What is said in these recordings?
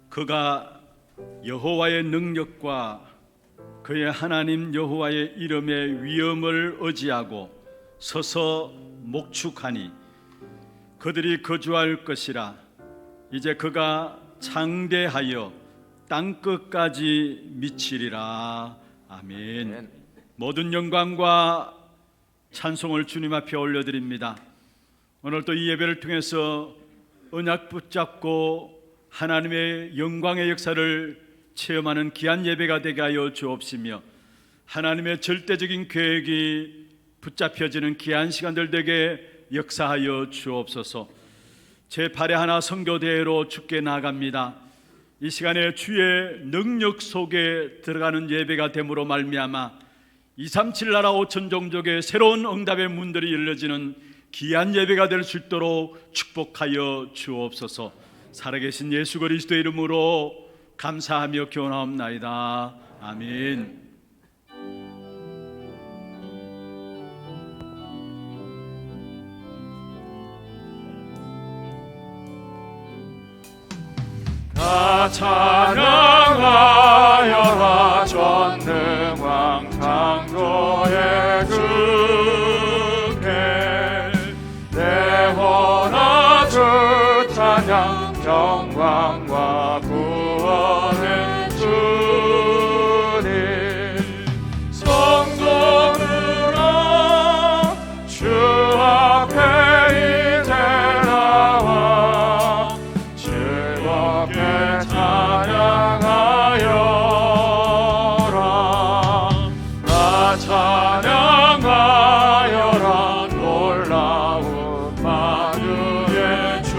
그가 여호와의 능력과 그의 하나님 여호와의 이름의 위엄을 의지하고 서서 목축하니 그들이 거주할 것이라. 이제 그가 창대하여 땅끝까지 미치리라. 아멘. 모든 영광과 찬송을 주님 앞에 올려드립니다. 오늘 또 이 예배를 통해서 언약 붙잡고 하나님의 영광의 역사를 체험하는 귀한 예배가 되게 하여 주옵시며, 하나님의 절대적인 계획이 붙잡혀지는 귀한 시간들 되게 역사하여 주옵소서. 제8회 하나 선교대회로 주께 나아갑니다. 이 시간에 주의 능력 속에 들어가는 예배가 됨으로 말미암아 237 나라 5천 종족의 새로운 응답의 문들이 열려지는 귀한 예배가 될 수 있도록 축복하여 주옵소서. 살아계신 예수 그리스도의 이름으로 감사하며 기원하옵나이다. 아멘. 다 찬양하여라. 전능왕 창조의 주께 내원하 주 찬양. 영광과 구원의 주님 성도들아 주 앞에 이제 나와 즐겁게 찬양하여라. 나 찬양하여라. 놀라운 만유의 주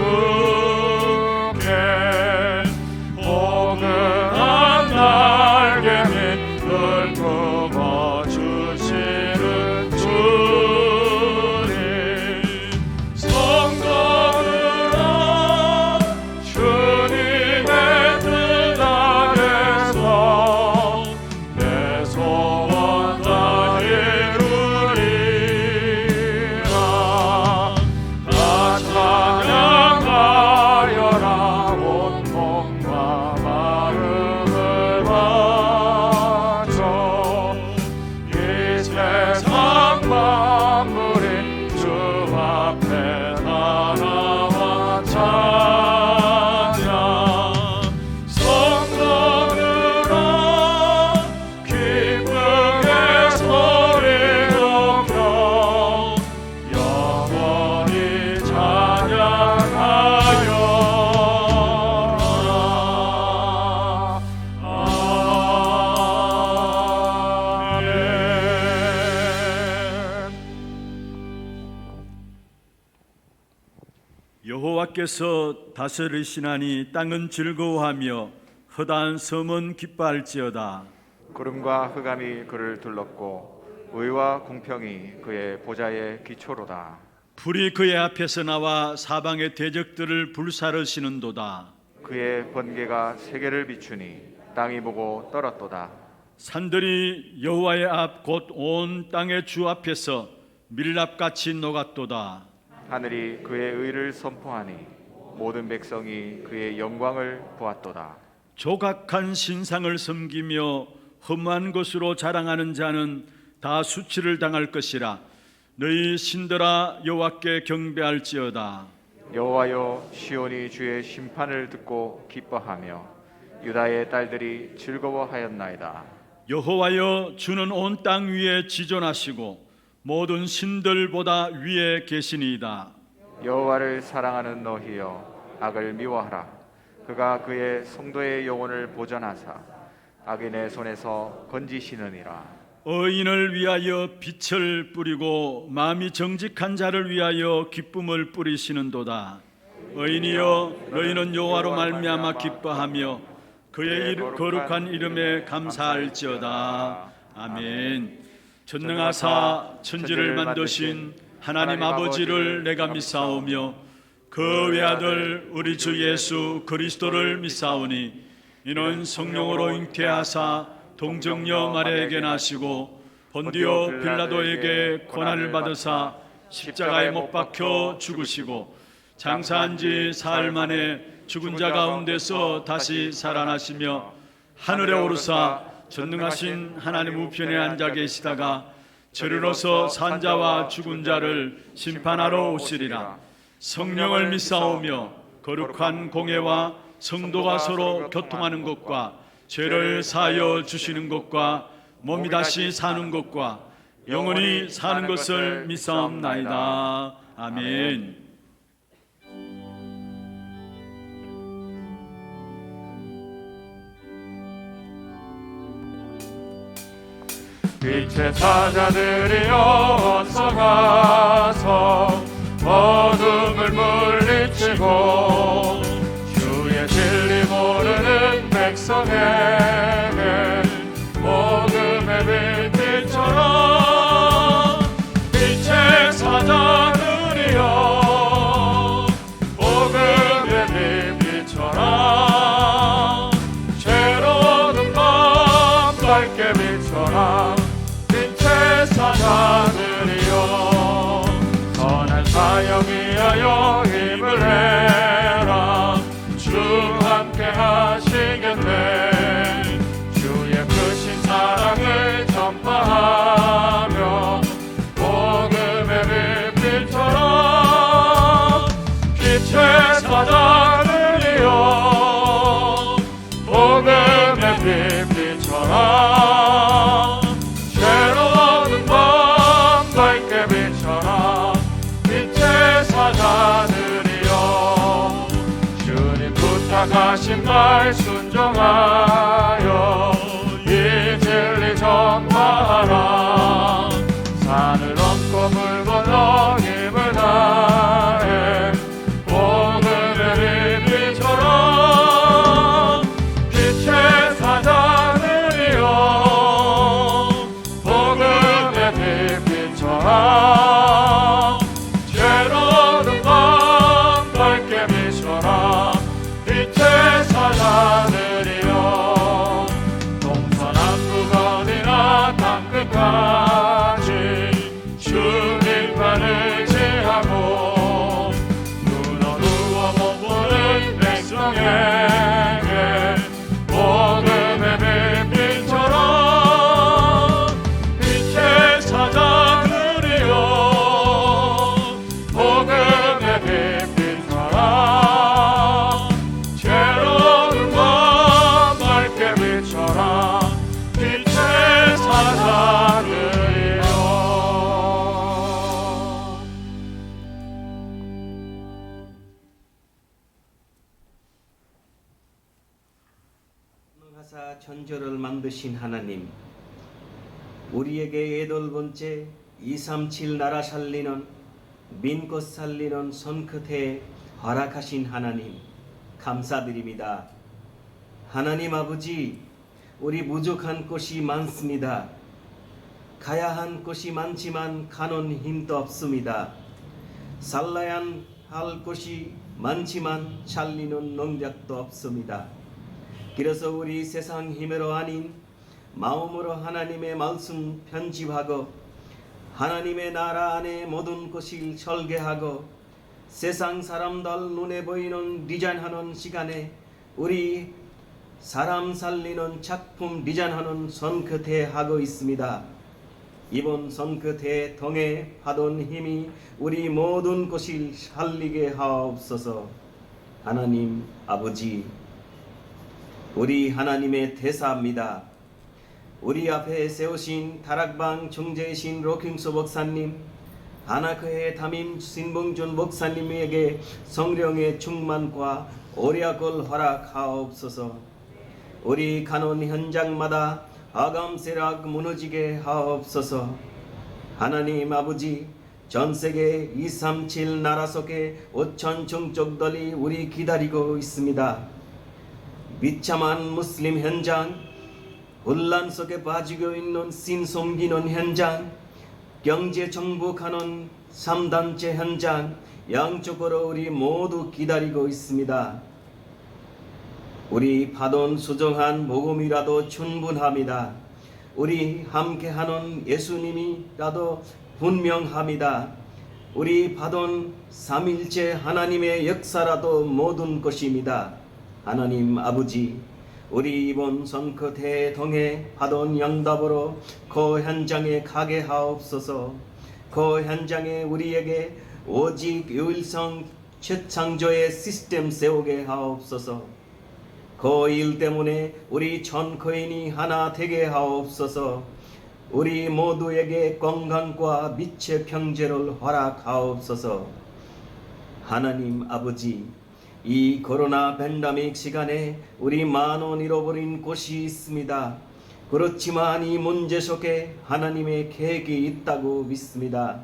여호와께서 다스리시나니 땅은 즐거워하며 허다한 섬은 기뻐할지어다. 구름과 흑암이 그를 둘렀고 의와 공평이 그의 보좌의 기초로다. 불이 그의 앞에서 나와 사방의 대적들을 불사르시는도다. 그의 번개가 세계를 비추니 땅이 보고 떨었도다. 산들이 여호와의 앞 곧 온 땅의 주 앞에서 밀랍같이 녹았도다. 하늘이 그의 의를 선포하니 모든 백성이 그의 영광을 보았도다. 조각한 신상을 섬기며 험한 것으로 자랑하는 자는 다 수치를 당할 것이라. 너희 신들아 여호와께 경배할지어다. 여호와여 시온이 주의 심판을 듣고 기뻐하며 유다의 딸들이 즐거워하였나이다. 여호와여 주는 온 땅 위에 지존하시고 모든 신들보다 위에 계시니이다. 여호와를 사랑하는 너희여 악을 미워하라. 그가 그의 성도의 영혼을 보전하사 악인의 손에서 건지시느니라. 의인을 위하여 빛을 뿌리고 마음이 정직한 자를 위하여 기쁨을 뿌리시는도다. 의인이여 너희는 여호와로 말미암아 기뻐하며 그의 거룩한 이름에 감사할지어다. 아멘. 전능하사 천지를 만드신 하나님 아버지를 내가 믿사오며 그 외아들 우리 주 예수 그리스도를 믿사오니 이는 성령으로 잉태하사 동정녀 마리아에게 나시고 본디오 빌라도에게 고난을 받으사 십자가에 못 박혀 죽으시고 장사한 지 사흘 만에 죽은 자 가운데서 다시 살아나시며 하늘에 오르사 전능하신 하나님 우편에 앉아 계시다가 저리로서 산자와 죽은 자를 심판하러 오시리라. 성령을 믿사오며 거룩한 공회와 성도가 서로 교통하는 것과 죄를 사하여 주시는 것과 몸이 다시 사는 것과 영원히 사는 것을 믿사옵나이다. 아멘. 빛의 사자들이여 어서 가서 어둠을 물리치고 주의 진리 모르는 백성에게 복음의 빛처럼 빛의 사자들이여 복음의 빛처럼 죄로운 밤 밝게 비춰라. 빛의 사자들이여 선한 사역 위하여 힘을 내라. 주 함께 하시겠네. 주의 크신 사랑을 전파하며 복음의 빛처럼 빛의 사자들이여 복음의 빛처럼 죄로운 밤 밝게 비춰라. 빛의 사자들이여 주님 부탁하신 말 순종하여 이 진리 전파하라. 산을 넘고 물 건너 힘을 다해 복음의 빛처럼 빛의 사자들이여 복음의 빛처럼 죄로운 밤 밝게 비춰라. 빛의 사자들이여 동서남북 어디나 땅끝까지 주님만을 지하고 눈 어두워 못 보는 백성에게 복음의 빛처럼 빛의 사자들이여 복음의 빛처럼 죄로운 밤 밝게 비춰라. 빛의 사자들이여 하사 천지를 만드신 하나님, 우리에게 8번째 237 나라 살리는 민것 살리는 손끝에 허락하신 하나님 감사드립니다. 하나님 아버지, 우리 부족한 것이 많습니다. 가야 한 곳이 많지만 가는 힘도 없습니다. 살라야 할 곳이 많지만 살리는 능력도 없습니다. 그래서 우리 세상 힘으로 아닌 마음으로 하나님의 말씀 편집하고 하나님의 나라 안에 모든 것을 설계하고 세상 사람들 눈에 보이는 디자인하는 시간에 우리 사람 살리는 작품 디자인하는 손끝에 하고 있습니다. 이번 손끝에 통해 받은 힘이 우리 모든 것을 살리게 하옵소서. 하나님 아버지, 우리 하나님의 대사입니다. 우리 앞에 세우신 다락방 중재이신 로킹소 목사님, 하나교회 담임 신봉준 목사님에게 성령의 충만과 오략을 허락하옵소서. 우리 가는 현장마다 아감세락 무너지게 하옵소서. 하나님 아버지, 전세계 237 나라 속에 5천 종족들이 우리 기다리고 있습니다. 비참한 무슬림 현장, 혼란 속에 빠지고 있는 신 섬기는 현장, 경제 정복하는 3단체 현장 양쪽으로 우리 모두 기다리고 있습니다. 우리 받은 수정한 복음이라도 충분합니다. 우리 함께하는 예수님이라도 분명합니다. 우리 받은 삼일째 하나님의 역사라도 모든 것입니다. 하나님 아버지, 우리 이번 선거 대동에 받은 응답으로 그 현장에 가게 하옵소서. 그 현장에 우리에게 오직 유일성 최창조의 시스템 세우게 하옵소서. 그 일 때문에 우리 전 거인이 하나 되게 하옵소서. 우리 모두에게 건강과 빛의 평제를 허락하옵소서. 하나님 아버지, 이 코로나 팬데믹 시간에 우리 많은 잃어버린 곳이 있습니다. 그렇지만 이 문제 속에 하나님의 계획이 있다고 믿습니다.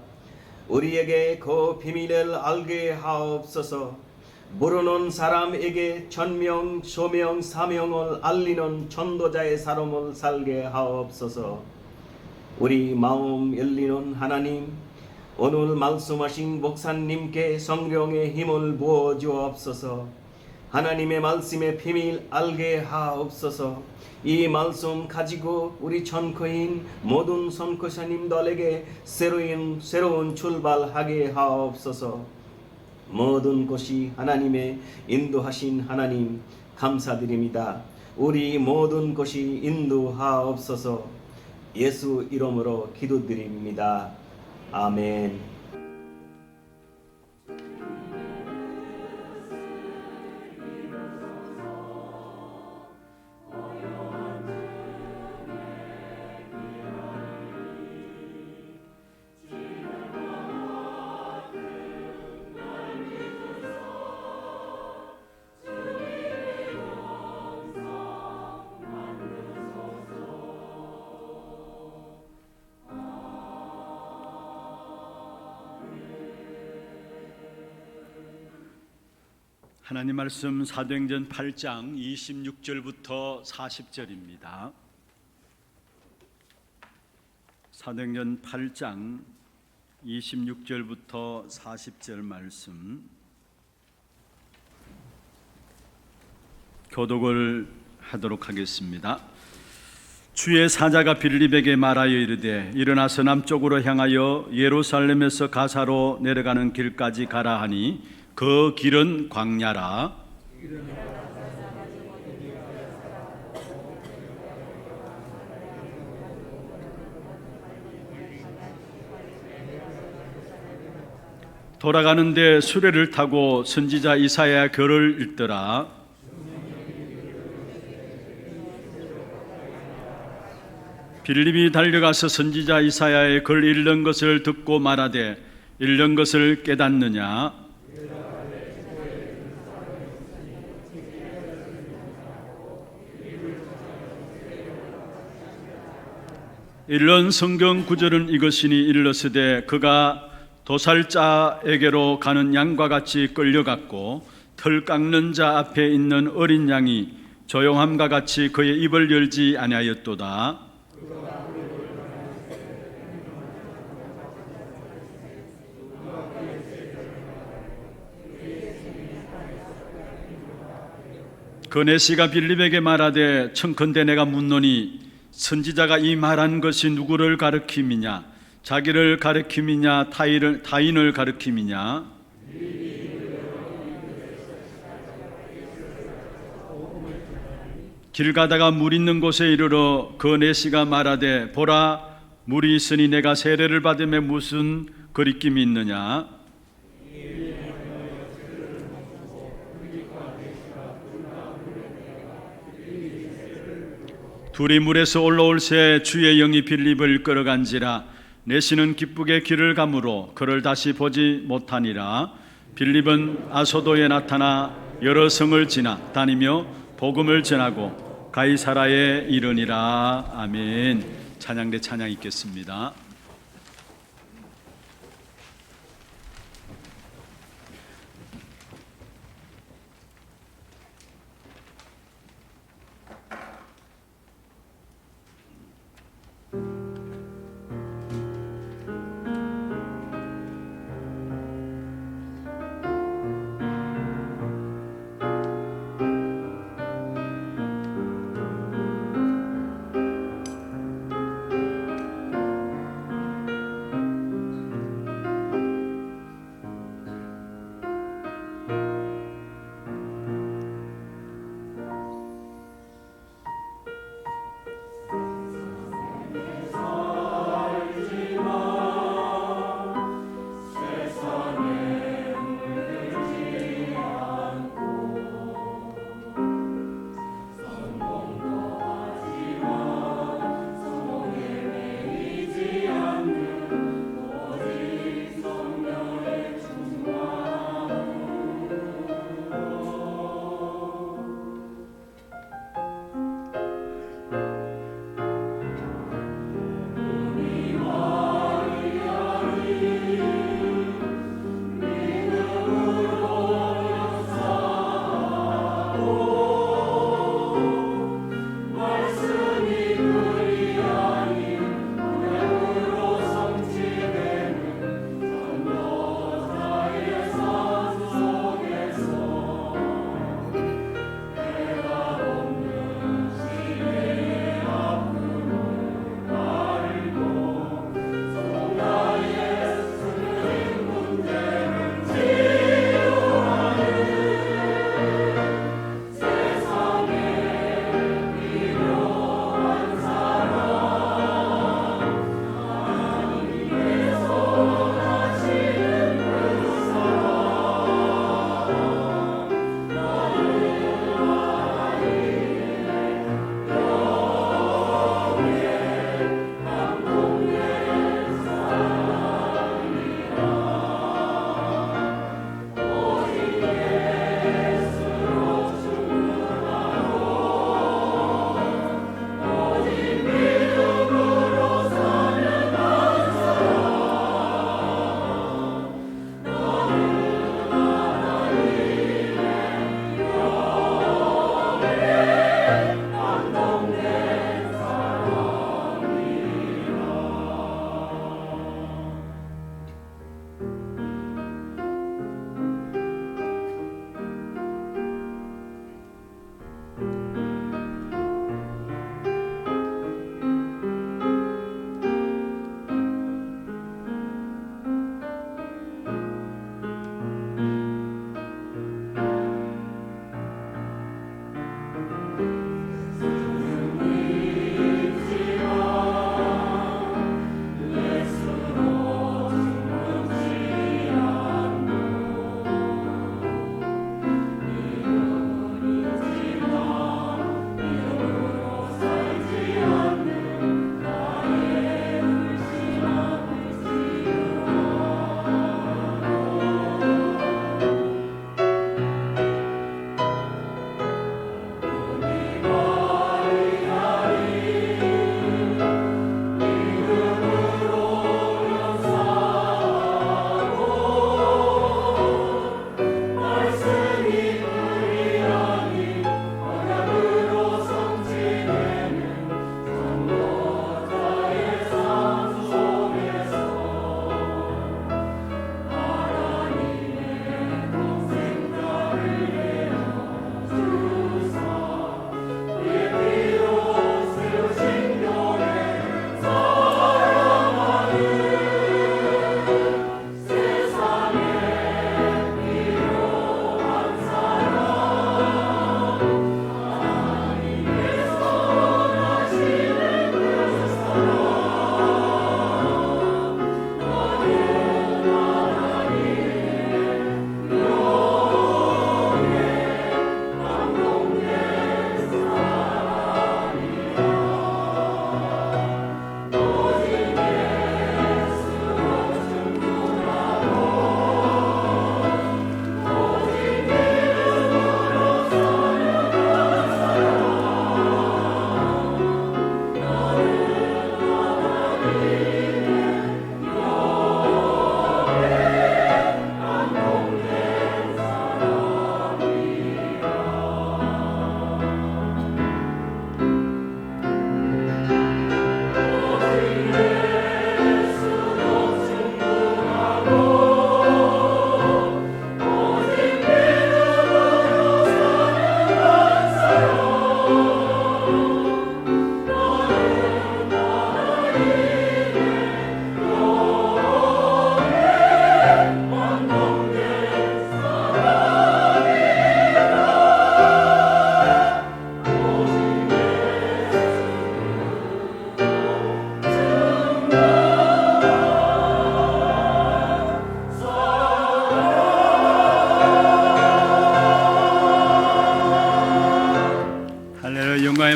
우리에게 그 비밀을 알게 하옵소서. 모르는 사람에게 전명, 소명, 사명을 알리는 전도자의 삶을 살게 하옵소서. 우리 마음 열리는 하나님, 오늘 말씀하신 목사님께 성령의 힘을 부어 주옵소서. 하나님의 말씀의 비밀 알게 하옵소서. 이 말씀 가지고 우리 전코인 모든 선교사님들에게 새로운 출발하게 하옵소서. 모든 것이 하나님의 인도하신 하나님 감사드립니다. 우리 모든 것이 인도하옵소서. 예수 이름으로 기도드립니다. 아멘. 하나님 말씀 사도행전 8장 26절부터 40절입니다. 사도행전 8장 26절부터 40절 말씀 교독을 하도록 하겠습니다. 주의 사자가 빌립에게 말하여 이르되 일어나서 남쪽으로 향하여 예루살렘에서 가사로 내려가는 길까지 가라 하니 그 길은 광야라. 돌아가는데 수레를 타고 선지자 이사야 글을 읽더라. 빌립이 달려가서 선지자 이사야의 글 읽는 것을 듣고 말하되 읽는 것을 깨닫느냐? 읽는 성경 구절은 이것이니 일러스되 그가 도살자에게로 가는 양과 같이 끌려갔고 털 깎는 자 앞에 있는 어린 양이 조용함과 같이 그의 입을 열지 아니하였도다. 그 내시가 빌립에게 말하되 청컨대 내가 묻노니 선지자가 이 말한 것이 누구를 가리킴이냐? 자기를 가리킴이냐? 타인을 가리킴이냐? 길 가다가 물 있는 곳에 이르러 그 내시가 말하되 보라 물이 있으니 내가 세례를 받음에 무슨 거리낌이 있느냐? 둘이 물에서 올라올 새 주의 영이 빌립을 끌어간지라. 내시는 기쁘게 길을 가므로 그를 다시 보지 못하니라. 빌립은 아소도에 나타나 여러 성을 지나 다니며 복음을 전하고 가이사라에 이르니라. 아멘. 찬양대 찬양 있겠습니다.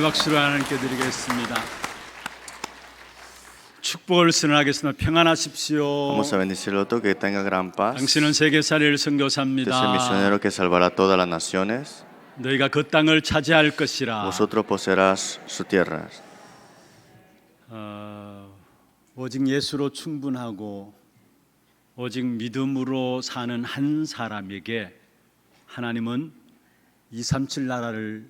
박수로 하나님께 드리겠습니다. 축복을 선언하겠습니다. 평안하십시오. Vamos a bendecirlo todo, que tenga gran paz. 당신은 세계 살릴 Usted es el 선교사입니다. misionero que salvará a todas las naciones. 너희가 그 땅을 차지할 것이라. Vosotros poseerás su tierra. 오직 예수로 충분하고 오직 믿음으로 사는 한 사람에게 하나님은 237 나라를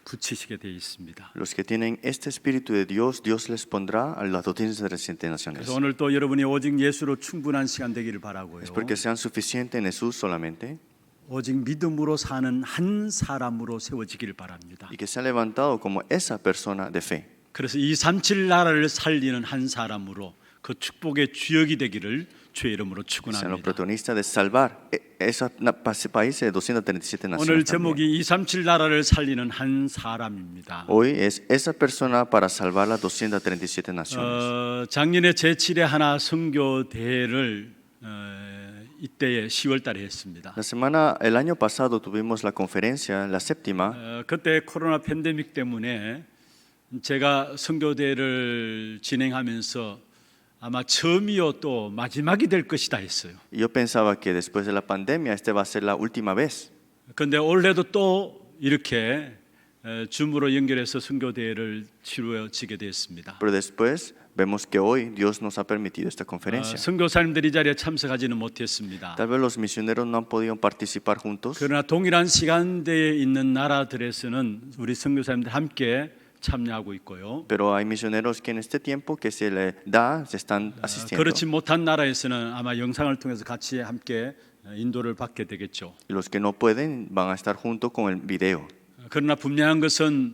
붙이시게 되어 있습니다. Los que tienen este espíritu de Dios, Dios les pondrá a las 237 naciones. 그래서 오늘 또 여러분이 오직 예수로 충분한 시간 되기를 바라고요. Es porque sean suficientes en Jesús solamente 오직 믿음으로 사는 한 사람으로 세워지기를 바랍니다. y que sean levantados como esa persona de fe. 그래서 237 나라를 살리는 한 사람으로 그 축복의 주역이 되기를 주의 이름으로 Sean los 축원합니다. protagonistas de salvar esos países de 237 오늘 naciones. también. 제목이 237 나라를 살리는 한 사람입니다. Hoy es esa persona para salvar las 237 naciones. 작년에 제7회 하나 선교 대회를 이때에 10월 달에 했습니다. El año pasado tuvimos la conferencia, la séptima. 그때 코로나 팬데믹 때문에 제가 선교 대회를 진행하면서 아마 처음이요 또 마지막이 될 것이다 했어요. Yo pensaba que después de la pandemia este va a ser la última vez. 그런데 올해도 또 이렇게 줌으로 연결해서 선교 대회를 치루어지게 됐습니다. Pero después vemos que hoy Dios nos ha permitido esta conferencia. 선교사님들이 이 자리에 참석하지는 못했습니다. Tal vez los misioneros no han podido participar juntos, 그러나 동일한 시간대에 있는 나라들에서는 우리 선교사님들 함께 참여하고 있고요. pero hay misioneros que en este tiempo que se les da se están asistiendo. 그렇지 못한 나라에서는 아마 영상을 통해서 같이 함께 인도를 받게 되겠죠. Y los que no pueden van a estar juntos con el video. 그러나 분명한 것은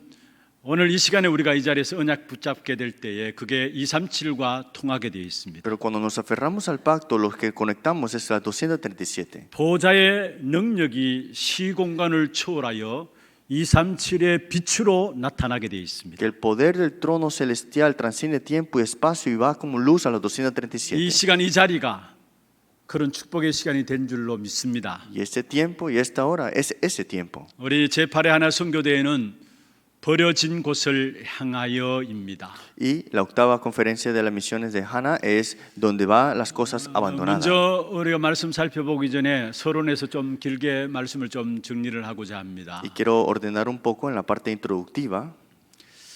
오늘 이 시간에 우리가 이 자리에서 언약 붙잡게 될 때에 그게 237과 통하게 되어 있습니다. Pero cuando nos aferramos al pacto, los que conectamos es la 237. 보좌의 능력이 시공간을 초월하여 237의 빛으로 나타나게 되어 있습니다. Que el poder del trono celestial transciende tiempo y espacio y va como luz a los 이 237. 시간 이 자리가 그런 축복의 시간이 된 줄로 믿습니다. Y este tiempo y esta hora es ese tiempo. 우리 제8회 하나 선교대회는 버려진 곳을 향하여입니다. Y la octava conferencia de las misiones de Hannah es donde van las cosas abandonadas. 먼저 우리가 말씀 살펴보기 전에 서론에서 좀 길게 말씀을 좀 정리를 하고자 합니다. Y quiero ordenar un poco en la parte introductiva.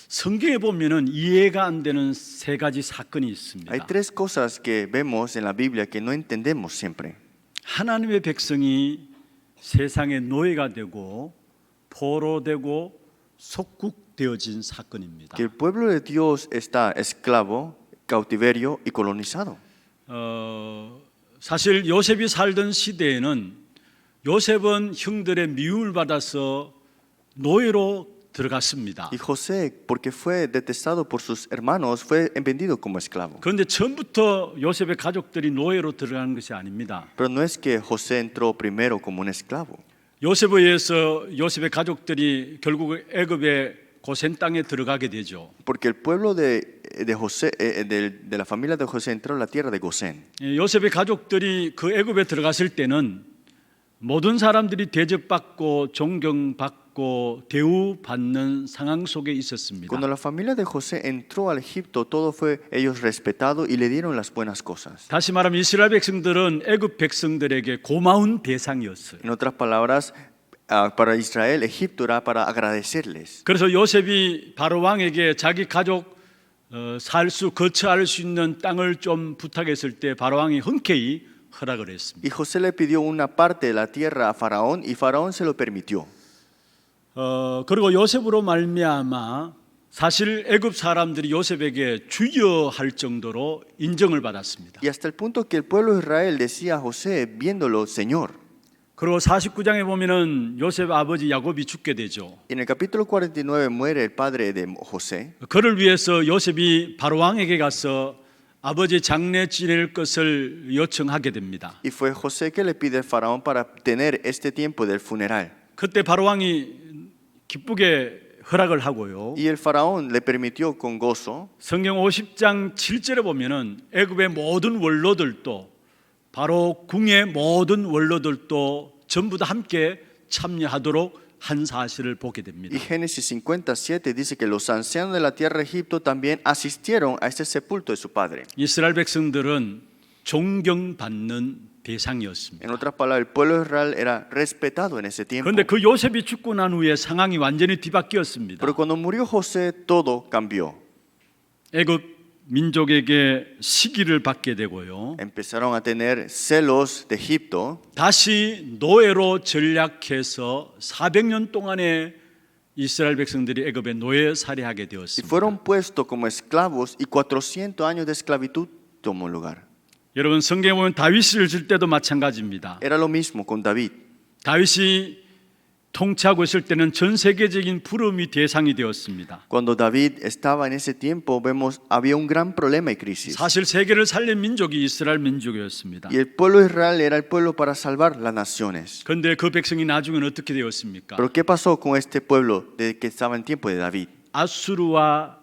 성경에 보면은 이해가 안 되는 세 가지 사건이 있습니다. Hay tres cosas que vemos en la Biblia que no entendemos siempre. 하나님의 백성이 세상의 노예가 되고 포로되고 속국되어진 사건입니다. Que el pueblo de Dios está esclavo, cautiverio y colonizado. 사실 요셉이 살던 시대에는 요셉은 형들의 미움을 받아서 노예로 들어갔습니다. Y José, porque fue detestado por sus hermanos, fue vendido como esclavo. 그런데 처음부터 요셉의 가족들이 노예로 들어가는 것이 아닙니다. Pero no es que José entró primero como un esclavo. 요셉에 의해서 요셉의 가족들이 결국 애굽의 고센 땅에 들어가게 되죠. Porque el pueblo de José, de la familia de José entró a la tierra de Gosén. 요셉의 가족들이 그 애굽에 들어갔을 때는 모든 사람들이 대접받고 존경받고 대우받는 상황 속에 있었습니다. Cuando la familia de José entró al Egipto, todo fue ellos respetados y le dieron las buenas cosas. 다시 말하면 이스라엘 백성들은 애굽 백성들에게 고마운 대상이었어요. En otras palabras, para Israel, Egipto era para agradecerles. 그래서 요셉이 바로 왕에게 자기 가족 거처할 수 있는 땅을 좀 부탁했을 때 바로 왕이 흔쾌히 허락을 했습니다. Y José le pidió una parte de la tierra a Faraón y Faraón se lo permitió. 그리고 요셉으로 말미암아 사실 애굽 사람들이 요셉에게 주여 할 정도로 인정을 받았습니다. Y hasta el punto que el pueblo de Israel decía a José, viéndolo, Señor. 그리고 49장에 보면은 요셉 아버지 야곱이 죽게 되죠. En el capítulo 49 muere el padre de José. 그를 위해서 요셉이 바로 왕에게 가서 아버지 장례 지낼 것을 요청하게 됩니다. Y fue José que le pide al faraón para tener este tiempo del funeral. 그때 바로 왕이 기쁘게 허락을 하고요. Y el faraón le permitió con gozo. 성경 50장 7절에 보면은 애굽의 모든 원로들도 바로 궁의 모든 원로들도 전부 다 함께 참여하도록 한 사실을 보게 됩니다. Y Génesis 57 dice que los ancianos de la tierra de Egipto también asistieron a ese sepulto de su padre. 이스라엘 백성들은 존경받는 대상이었습니다. En otras palabras, el pueblo de Israel era respetado en ese tiempo. 그런데 그 요셉이 죽고 난 후에 상황이 완전히 뒤바뀌었습니다. Pero cuando murió José, todo cambió. 애굽 민족에게 시기를 받게 되고요. Empezaron a tener celos de Egipto. 다시 노예로 전락해서 400년 동안에 이스라엘 백성들이 애굽에 노예 살해하게 Y 되었습니다. fueron puestos como esclavos y 400 años de esclavitud tomó lugar. 여러분 성경에 보면 다윗을 줄 때도 마찬가지입니다. Era lo mismo con David. 다윗이 통치하고 있을 때는 전 세계적인 부름이 대상이 되었습니다. Cuando David estaba en ese tiempo, vemos había un gran problema y crisis. 사실 세계를 살린 민족이 이스라엘 민족이었습니다. Y el pueblo de Israel era el pueblo para salvar las naciones. 그런데 그 백성이 나중에는 어떻게 되었습니까? Pero ¿qué pasó con este pueblo desde que estaba en tiempo de David? 아수르와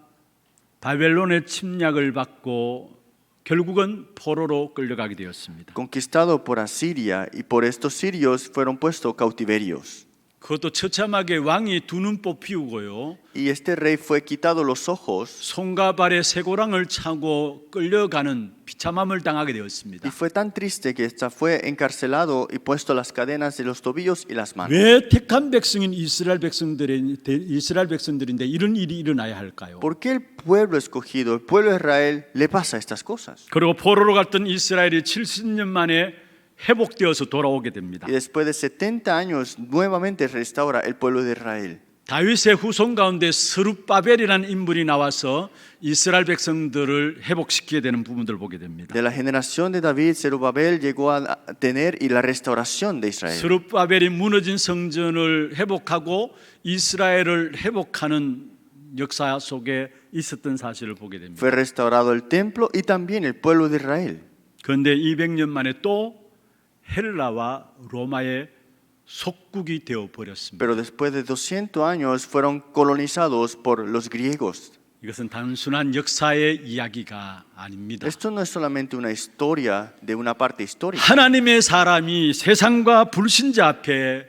바벨론의 침략을 받고 결국은 포로로 끌려가게 되었습니다. Conquistado por Asiria y por estos sirios fueron puestos cautiverios. 그것도 처참하게 왕이 두 눈 뽑히우고요. Y este rey fue quitado los ojos 손과 발에 쇠고랑을 차고 끌려가는 비참함을 당하게 되었습니다. y fue tan triste que hasta fue encarcelado y puesto las cadenas de los tobillos y las manos. 왜 택한 백성인 이스라엘 백성들인데 이런 일이 일어나야 할까요? ¿Por qué el pueblo escogido, el pueblo de Israel, le pasa estas cosas? 그리고 포로로 갔던 이스라엘이 70년 만에 회복되어서 돌아오게 됩니다. Y después de 70 años nuevamente restaura el pueblo de Israel. 다윗의 후손 가운데 스룹바벨이라는 인물이 나와서 이스라엘 백성들을 회복시키게 되는 부분들을 보게 됩니다. De la generación de David, Zerubabel llegó a tener y la restauración de Israel. 스룹바벨이 무너진 성전을 회복하고 이스라엘을 회복하는 역사 속에 있었던 사실을 보게 됩니다. Fue restaurado el templo y también el pueblo de Israel. 그런데 200년 만에 또 헬라와 로마의 속국이 되어 버렸습니다. Pero después de 200 años fueron colonizados por los griegos. 이것은 단순한 역사의 이야기가 아닙니다. Esto no es solamente una historia de una parte histórica. 하나님의 사람이 세상과 불신자 앞에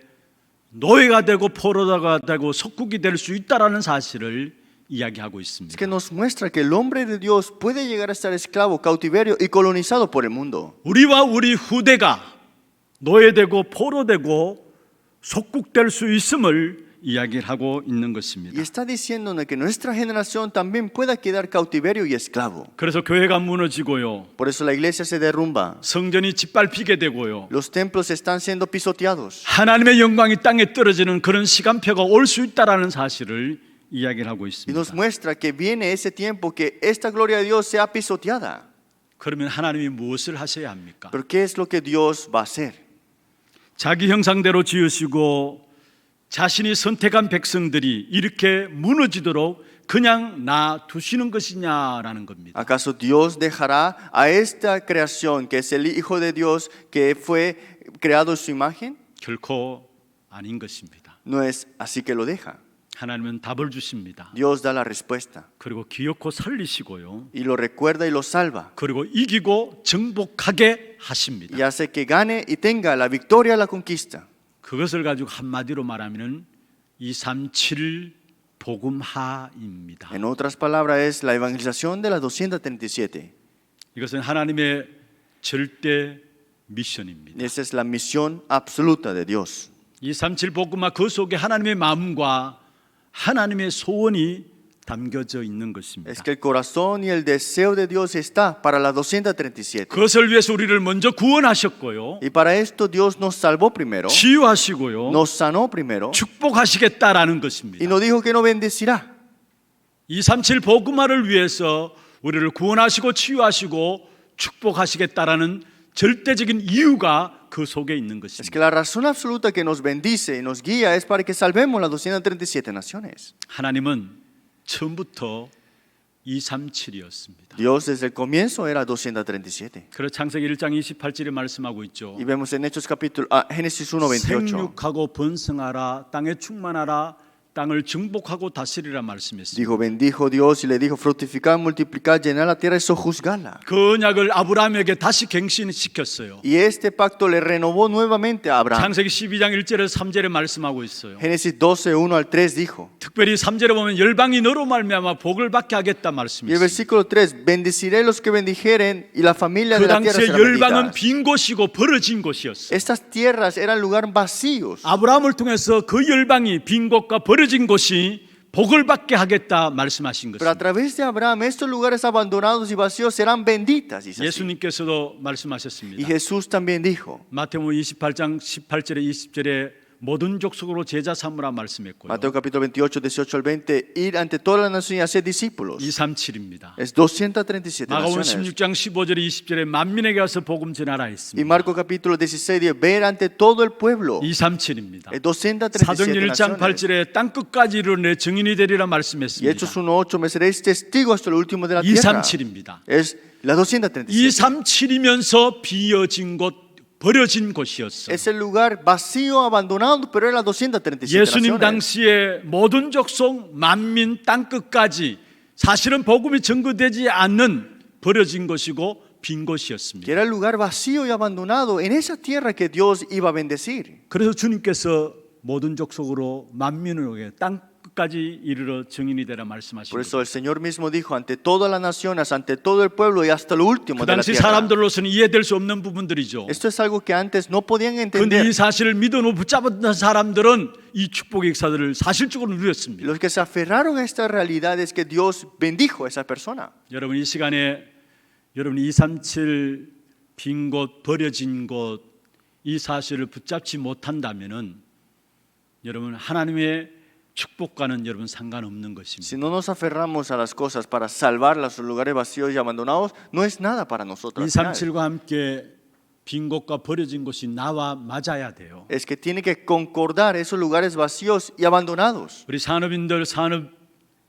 노예가 되고 포로가 되고 속국이 될 수 있다라는 사실을 이야기하고 Es 있습니다. que nos muestra que el hombre de Dios puede llegar a estar esclavo, cautiverio y colonizado por el mundo. 우리와 우리 후대가 노예되고 포로되고 속국될 수 있음을 이야기를 하고 있는 Y 것입니다. está diciéndonos que nuestra generación también pueda quedar cautiverio y esclavo. 그래서 교회가 무너지고요. Por eso la iglesia se derrumba. 성전이 짓밟히게 되고요. Los templos están siendo pisoteados. 하나님의 영광이 땅에 떨어지는 그런 시간표가 올 수 있다라는 사실을 이야기를 하고 Y 있습니다. nos muestra que viene ese tiempo que esta gloria de Dios sea pisoteada. 그러면 하나님이 무엇을 하셔야 합니까? Pero ¿qué es lo que Dios va a hacer? 자기 형상대로 지으시고 자신이 선택한 백성들이 이렇게 무너지도록 그냥 놔두시는 것이냐라는 겁니다. ¿Acaso Dios dejará a esta creación que es el Hijo de Dios que fue creado en su imagen? 결코 아닌 것입니다. No es así que lo deja. 하나님은 답을 주십니다. Dios da la respuesta 그리고 기어코 살리시고요. y lo recuerda y lo salva 그리고 이기고 정복하게 하십니다. y hace que gane y tenga la victoria a la conquista. 그것을 가지고 한마디로 말하면 237 복음화입니다. En otras palabras es la evangelización de las 237. 이것은 하나님의 절대 미션입니다. Esa es la misión absoluta de Dios. 237 복음화 그 속에 하나님의 마음과 하나님의 소원이 담겨져 있는 것입니다. Es que el corazón y el deseo de Dios está para las 237. 그것을 위해서 우리를 먼저 구원하셨고요. Y para esto Dios nos salvó primero, 치유하시고요. nos sanó primero 축복하시겠다라는 것입니다. y nos dijo que nos bendecirá. 237 복음화를 위해서 우리를 구원하시고 치유하시고 축복하시겠다라는 절대적인 이유가 그 속에 있는 Es 것입니다. que la razón absoluta que nos bendice y nos guía es para que salvemos las 237 naciones. 하나님은 처음부터 237이었습니다. Dios desde el comienzo era 237. 그래서 창세기 1장 28절에 말씀하고 있죠. Y vemos en Hechos capítulo Génesis 1:28. 생육하고 번성하라 땅에 충만하라 땅을 정복하고 다스리라 말씀했습니다. Dijo, bendijo Dios y le dijo, fructificar, multiplicar, llenar la tierra y sojuzgarla. 그 언약을 아브라함에게 다시 갱신시켰어요. Y este pacto le renovó nuevamente a Abraham. 창세기 12장 1절에서 3절에 말씀하고 있어요. Génesis 12, 1 al 3 dijo. 특별히 3절에 보면 열방이 너로 말미암아 복을 받게 하겠다 Y el 말씀했어요. versículo 3, bendeciré los que bendijeren y la familia 그 de la tierra 당시에 será 열방은 bendita. 빈 곳이고 벌어진 곳이었어요. Estas tierras eran lugares vacíos. 아브라함을 통해서 그 열방이 빈 곳과 벌어진 곳이 복을 받게 하겠다 말씀하신 Pero a 것입니다. través de Abraham, estos lugares abandonados y vacíos serán benditas, dice así. 예수님께서도 Y 말씀하셨습니다. Jesús también dijo, 마태복음 28장 18절에 20절에 모든 족속으로 제자 삼으라 말씀했고요. Mateo capítulo 28, 18 al 20, ir ante toda la nación y hacer discípulos. 237입니다. Es 237 마가복음 naciones. 16장 15절에 20절에 만민에게 가서 복음 전하라 Y 했습니다. Marcos capítulo 16, 10, ver ante todo el pueblo. 237입니다. Es 237 사도행 1장 naciones. 8절에 땅 끝까지 이르내 증인이 되리라 Y 말씀했습니다. Hechos 1:8, me seréis testigo hasta el último de la tierra. 237입니다. Es la 237. 237이면서 비어진 곳, 버려진 곳이었어요. Es el lugar vacío, abandonado, pero era 237 예수님 naciones. 당시에 모든 족속, 만민, 땅 끝까지 사실은 복음이 전거되지 않는 버려진 곳이고 빈 Que 곳이었습니다. era el lugar vacío y abandonado en esa tierra que Dios iba a bendecir. 그래서 주님께서 모든 족속으로 만민을 땅 끝까지 이르러 증인이 되라 말씀하신 Por 거예요. eso el Señor mismo dijo ante todas las naciones, ante todo el pueblo y hasta lo último 그 de la 당시 tierra. 사람들로서는 이해될 수 없는 부분들이죠. Esto es algo que antes no podían 그런데 entender. 이 사실을 믿어놓고 붙잡았던 사람들은 이 축복의 역사들을 사실적으로 누렸습니다. Los que se aferraron a esta realidad es que Dios bendijo a esa persona. 여러분 이 시간에 여러분 237 빈 곳, 버려진 곳 이 사실을 붙잡지 못한다면은 여러분 하나님의 축복과는 여러분 상관없는 것입니다. Si no nos aferramos a las cosas para salvar los lugares vacíos y abandonados, no es nada para nosotros. al final. 237과 함께 빈 곳과 버려진 곳이 나와 맞아야 돼요. Es que tiene que concordar esos lugares vacíos y abandonados. 우리 산업인들 산업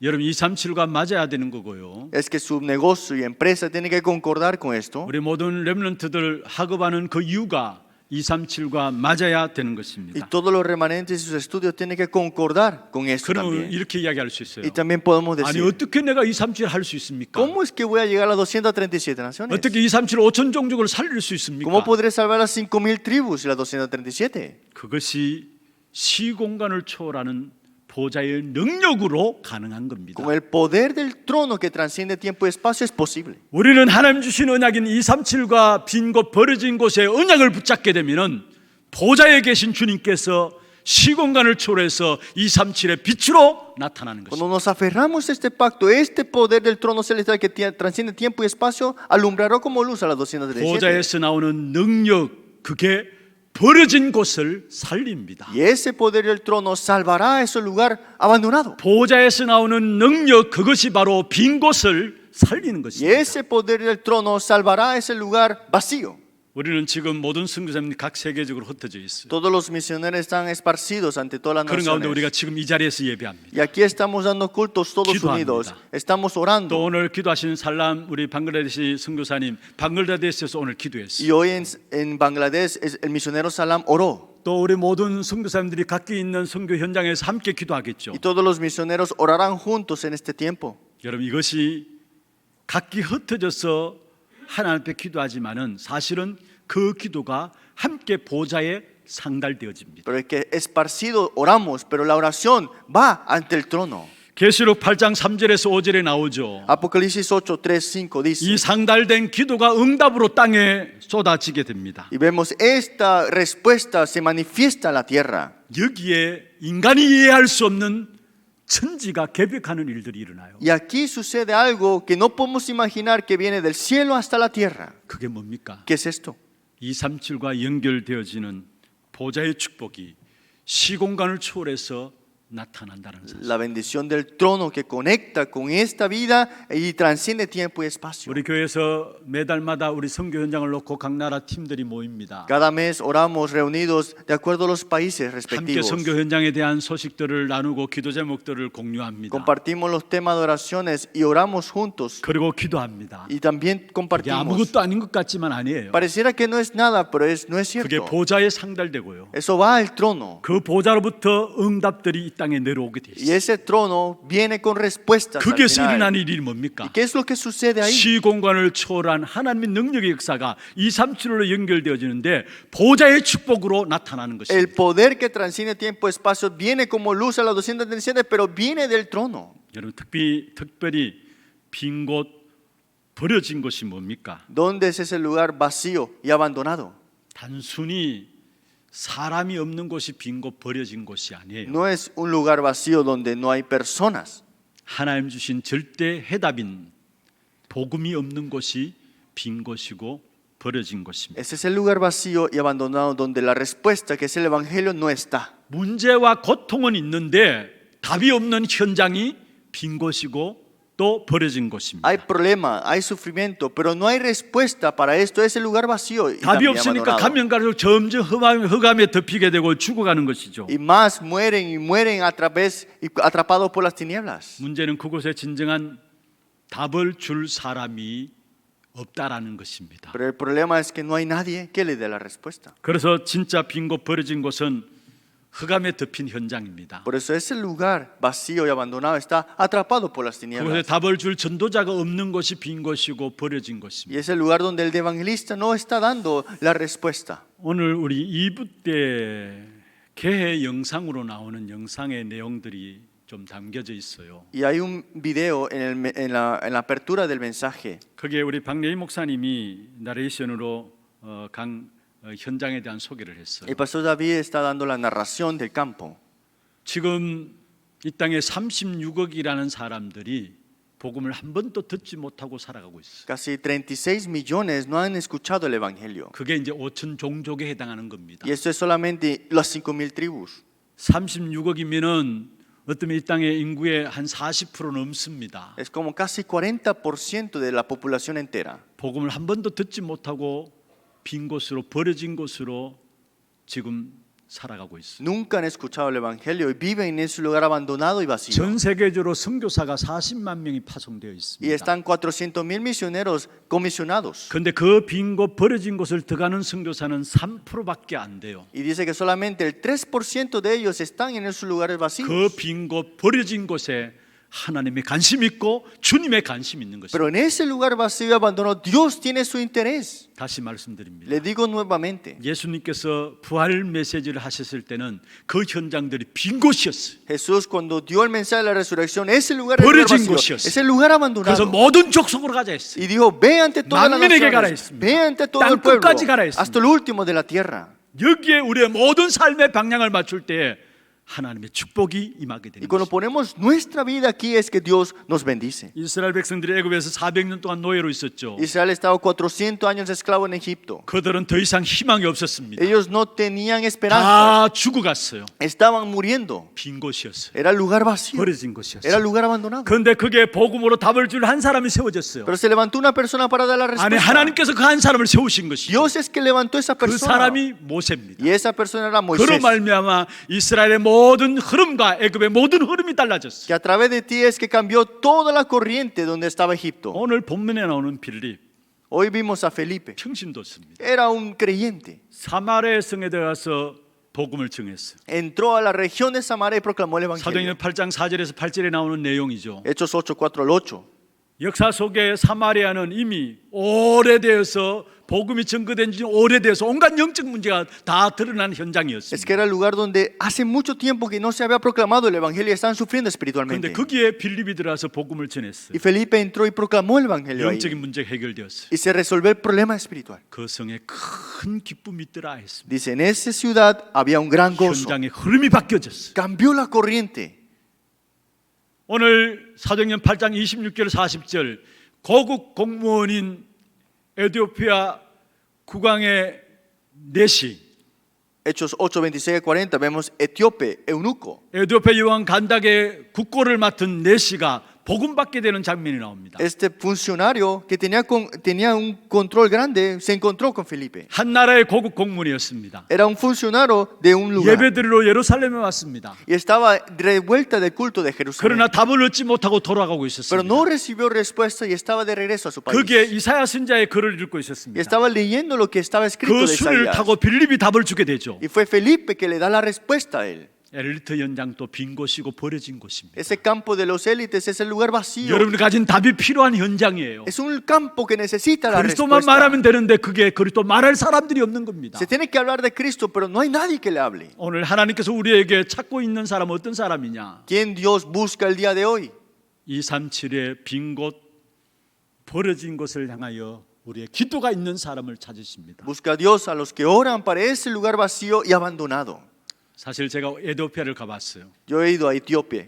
여러분 237과 맞아야 되는 거고요. Es que su negocio y empresa tiene que concordar con esto. 우리 모든 렘넌트들 학업하는 그 이유가 237과 맞아야 되는 Y 것입니다. todos los remanentes y sus estudios tienen que concordar con esto 그러면 también. 이렇게 이야기할 수 있어요. Y también podemos 아니 decir, 어떻게 내가 237 할 수 있습니까? ¿cómo es que voy a llegar a las 237 naciones? 어떻게 237 5천 종족을 살릴 수 있습니까? ¿Cómo podré salvar las 5,000 tribus y las 237? 그것이 시공간을 초월하는 보좌의 능력으로 가능한 겁니다. Con el poder del trono que transciende tiempo y espacio es posible. 우리는 하나님 주신 언약인 237과 빈 곳 버려진 곳에 언약을 붙잡게 되면은 보좌에 계신 주님께서 시공간을 초월해서 237의 빛으로 나타나는 Cuando 것입니다. nos aferramos a este pacto, este poder del trono celestial que transciende tiempo y espacio alumbrará como luz a las 237. 보좌에서 나오는 능력 그게 버려진 곳을 살립니다. Y ese poder del trono salvará a ese lugar abandonado. 보좌에서 나오는 능력 그것이 바로 빈 곳을 살리는 Y 것입니다. ese poder del trono salvará a ese lugar vacío. 우리는 지금 모든 선교사님들이 각 세계적으로 흩어져 있어요. Todos los misioneros están esparcidos ante todas las 그런 가운데 우리가 naciones. 지금 이 자리에서 예배합니다. Y aquí estamos dando cultos todos 기도합니다. unidos. Estamos 또 orando. 오늘 기도하시는 살람 우리 방글라데시 선교사님 방글라데시에서 오늘 기도했어요. Y hoy en Bangladesh el misionero Salam oró. 또 우리 모든 선교사님들이 각기 있는 선교 현장에서 함께 기도하겠죠. Y todos los misioneros orarán juntos en este tiempo. 여러분 이것이 각기 흩어져서 하나님 앞에 기도하지만은 사실은 그 기도가 함께 보좌에 상달되어집니다. Pero es que esparcido oramos, pero la oración va ante el trono. 계시록 8장 3절에서 5절에 나오죠. Apocalipsis 8, 3, 5 dice. 이 상달된 기도가 응답으로 땅에 쏟아지게 됩니다. Y vemos esta respuesta se manifiesta en la tierra. 여기에 인간이 이해할 수 없는 천지가 개벽하는 일들이 일어나요. Y aquí sucede algo que no podemos imaginar que viene del cielo hasta la tierra. 그게 뭡니까? ¿Qué es esto? 237과 연결되어지는 보좌의 축복이 시공간을 초월해서 나타난다는 사실. La bendición del trono que conecta con esta vida y transciende tiempo y espacio. 우리 교회에서 매달마다 우리 선교 현장을 놓고 각 나라 팀들이 모입니다. Cada mes oramos reunidos de acuerdo a los países 함께 respectivos. 선교 현장에 대한 소식들을 나누고 기도 제목들을 공유합니다. Compartimos los temas de oraciones y oramos juntos. 그리고 기도합니다. Y también 이게 compartimos. 아무것도 아닌 것 같지만 아니에요. Pareciera que no es nada, pero no es 그게 cierto. 보좌에 상달되고요. Eso va al trono. 그 보좌로부터 응답들이 이 땅에 내려오게 돼 Y 있어요. ese trono viene con respuestas al 거기에서 일어난 final. 일이 ¿Y 뭡니까? qué es lo que sucede ahí? 시공간을 초월한 하나님의 능력의 역사가 237로 연결되어지는데 보좌의 축복으로 나타나는 El 것입니다. poder que transciende tiempo y espacio viene como luz a las 237, pero viene del trono. 여러분 특별히 빈 곳 버려진 것이 뭡니까? ¿Dónde es ese lugar vacío y abandonado? 단순히 사람이 없는 곳이 빈 곳 버려진 곳이 아니에요. No es un lugar vacío donde no hay personas. 하나님 주신 절대 해답인 복음이 없는 곳이 빈 곳이고 버려진 곳입니다. Ese es el lugar vacío y abandonado donde la respuesta, que es el evangelio, no está. 문제와 고통은 있는데 답이 없는 현장이 빈 곳이고 또 버려진 곳입니다. Hay problema, hay sufrimiento, pero no hay respuesta para esto. Es el lugar vacío y 답이 también 없으니까 abandonado. 가면 갈수록 점점 흑암에 덮이게 되고 죽어가는 것이죠. Y más mueren y mueren a través y atrapados por las tinieblas. 문제는 그곳에 진정한 답을 줄 사람이 없다라는 것입니다. Pero el problema es que no hay nadie que le dé la respuesta. 그래서 진짜 빈 곳 버려진 곳은 흑암에 덮인 현장입니다. Por eso ese lugar vacío y abandonado está atrapado por las 그곳에 tinieblas. 답을 줄 전도자가 없는 것이 빈 곳이고 버려진 Y 곳입니다. es el lugar donde el evangelista no está dando la respuesta. 오늘 우리 2부 때 개회 영상으로 나오는 영상의 내용들이 좀 담겨져 있어요. Y hay un video en la apertura del mensaje. 거기에 우리 박래희 목사님이 나레이션으로 현장에 대한 소개를 했어요. El pastor David está dando la narración del campo. 지금 이 땅에 36억이라는 사람들이 복음을 한 번도 듣지 못하고 살아가고 있어요. Casi 36 millones no han escuchado el evangelio. 그게 이제 5천 종족에 해당하는 겁니다. Y esto es solamente las 5,000 tribus. 36억이면은 어쩌면 이 땅의 인구의 한 40% 넘습니다. Es como casi 40% de la población entera. 복음을 한 번도 듣지 못하고 빈 곳으로 버려진 곳으로 지금 살아가고 있어요. Nunca han escuchado el evangelio y viven en ese lugar abandonado y vacío. 전 세계적으로 선교사가 40만 명이 파송되어 Y 있습니다. están 400,000 misioneros comisionados. 그런데 그 빈 곳 버려진 곳을 들어가는 선교사는 3%밖에 안 돼요. Y dice que solamente el 3% de ellos están en esos lugares 그 vacíos. 빈 곳 버려진 곳에 하나님의 관심 있고 주님의 관심 있는 것입니다. Pero en ese lugar vacío y abandonado, Dios tiene su interés. 다시 말씀드립니다. Le digo nuevamente, 예수님께서 부활 메시지를 하셨을 때는 그 현장들이 빈 곳이었어요. Jesús cuando dio el mensaje de la resurrección, ese lugar era el lugar 버려진 vacío, 곳이었어요. es el lugar 그래서 abandonado. 모든 족속으로 가자 했어요. Y dijo, ve ante todas las 만민에게 가라 naciones, 했습니다. ve ante todo 땅 el pueblo, 끝까지 가라 했습니다. hasta el último de la tierra. 여기에 우리의 모든 삶의 방향을 맞출 때 하나님의 축복이 임하게 Y 되는 cuando 것입니다. ponemos nuestra vida aquí es que Dios nos bendice. 이스라엘 백성들이 애굽에서 400년 동안 노예로 있었죠. Israel estaba 400 años esclavo en Egipto. 그들은 더 이상 희망이 없었습니다. Ellos no tenían esperanza, 다 죽어갔어요. estaban muriendo. 빈 곳이었어요. Era el lugar vacío, 버려진 era 곳이었어요. el lugar abandonado. 그런데 그게 복음으로 답을 줄 한 사람이 세워졌어요. Pero se levantó una persona para dar la 아니 respuesta. 하나님께서 그 한 사람을 세우신 것이죠. Dios es que levantó esa 그 persona. 사람이 모세입니다. Y esa persona era 그로 Moisés. 말미암아 이스라엘의 모든 흐름과 애굽의 모든 흐름이 달라졌어요. Que a través de ti es que cambió toda la corriente donde estaba Egipto. 오늘 본문에 나오는 빌립 Hoy vimos a Felipe. 평신도였습니다. Era un creyente. 사마리아 성에 들어가서 복음을 증했어요. Entró a la región de Samaria y proclamó el evangelio. 사도행전 8장 4절에서 8절에 나오는 내용이죠. Hechos 8, 4 al 8. 역사 속에 사마리아는 이미 오래되어서 복음이 증거된 지 오래돼서 온갖 영적 문제가 다 드러난 Es que 현장이었습니다. era el lugar donde hace mucho tiempo que no se había proclamado el evangelio y estaban sufriendo 그런데 espiritualmente. 거기에 빌립이 들어와서 복음을 전했어요. Y Felipe entró y proclamó el evangelio ahí. 영적인 문제가 해결되었어요. Y se resolvió el problema espiritual. 그 성에 큰 기쁨이 있더라 했습니다. Dice, en esa ciudad había un gran gozo. 현장의 흐름이 바뀌어졌어요. Cambió la corriente. 오늘 사도행전 8장 26절 40절 고국 공무원인 에티오피아 국왕의 내시 Hechos 8, 26 y 40 vemos etíope, eunuco. 에티오피아 여왕 간닥의 국고를 맡은 내시가 복음 받게 되는 장면이 나옵니다. Este funcionario que tenía un control grande se encontró con Felipe. 한 나라의 고국 공무원이었습니다. Era un funcionario de un lugar 예배드리러 예루살렘에 왔습니다. y estaba de vuelta del culto de Jerusalén. 그러나 답을 얻지 못하고 돌아가고 Pero 있었습니다. no recibió respuesta y estaba de regreso a su país. 거기에 이사야 선지자의 글을 읽고 Y 있었습니다. estaba leyendo lo que estaba escrito 그 de 수를 Isaías. 타고 빌립이 답을 주게 되죠. Y fue Felipe que le da la respuesta a él. 엘리트 현장도 빈 곳이고 버려진 곳입니다. Ese campo de los élites es el lugar vacío. 여러분이 가진 답이 필요한 현장이에요. Es un campo que necesita la 그리스도만 respuesta. 말하면 되는데 그게 그리스도 말할 사람들이 없는 겁니다. Se tiene que hablar de Cristo, pero no hay nadie que le hable. 오늘 하나님께서 우리에게 찾고 있는 사람은 어떤 사람이냐? ¿Quién Dios busca el día de hoy? 237의 빈 곳, 버려진 곳을 향하여 우리의 기도가 있는 사람을 찾으십니다. Busca a Dios a los que oran para ese lugar vacío y abandonado. 사실 제가 에티오피아를 가봤어요. Yo he ido a Etiopía.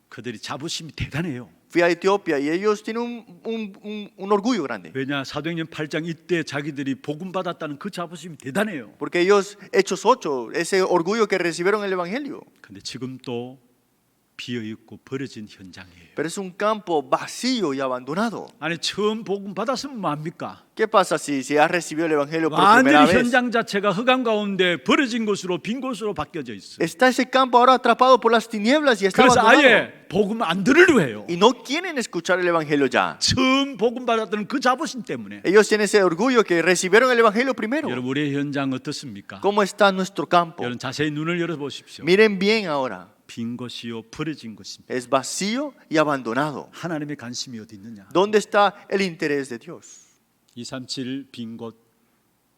그들이 자부심이 대단해요. Fui a Etiopía y ellos tienen un orgullo grande. 왜냐? 사도행전 8장 이때 자기들이 복음 받았다는 그 자부심이 대단해요. Porque ellos, Hechos 8, ese orgullo que recibieron el Evangelio. 근데 지금 또 비어있고 버려진 현장이에요. Pero es un campo vacío y abandonado. 아니 처음 복음 받았으면 뭐합니까? ¿Qué pasa si has recibido el Evangelio por primera 완전히 vez? 현장 자체가 흑암 가운데 버려진 곳으로 빈 곳으로 바뀌어져 있어요. Está ese campo ahora atrapado por las tinieblas y está 그래서 abandonado. 아예 복음 안 들으려 해요. Y no quieren escuchar el Evangelio ya. 처음 복음 받았던 그 자부심 때문에. Ellos tienen ese orgullo que recibieron el Evangelio primero. 여러분 우리의 현장 어떻습니까? ¿Cómo está nuestro campo? 여러분 자세히 눈을 열어보십시오. Miren bien ahora. 빈 곳이요 버려진 곳입니다. Es vacío y abandonado. 하나님의 관심이 어디 있느냐? ¿Dónde está el interés de Dios? 237 빈 곳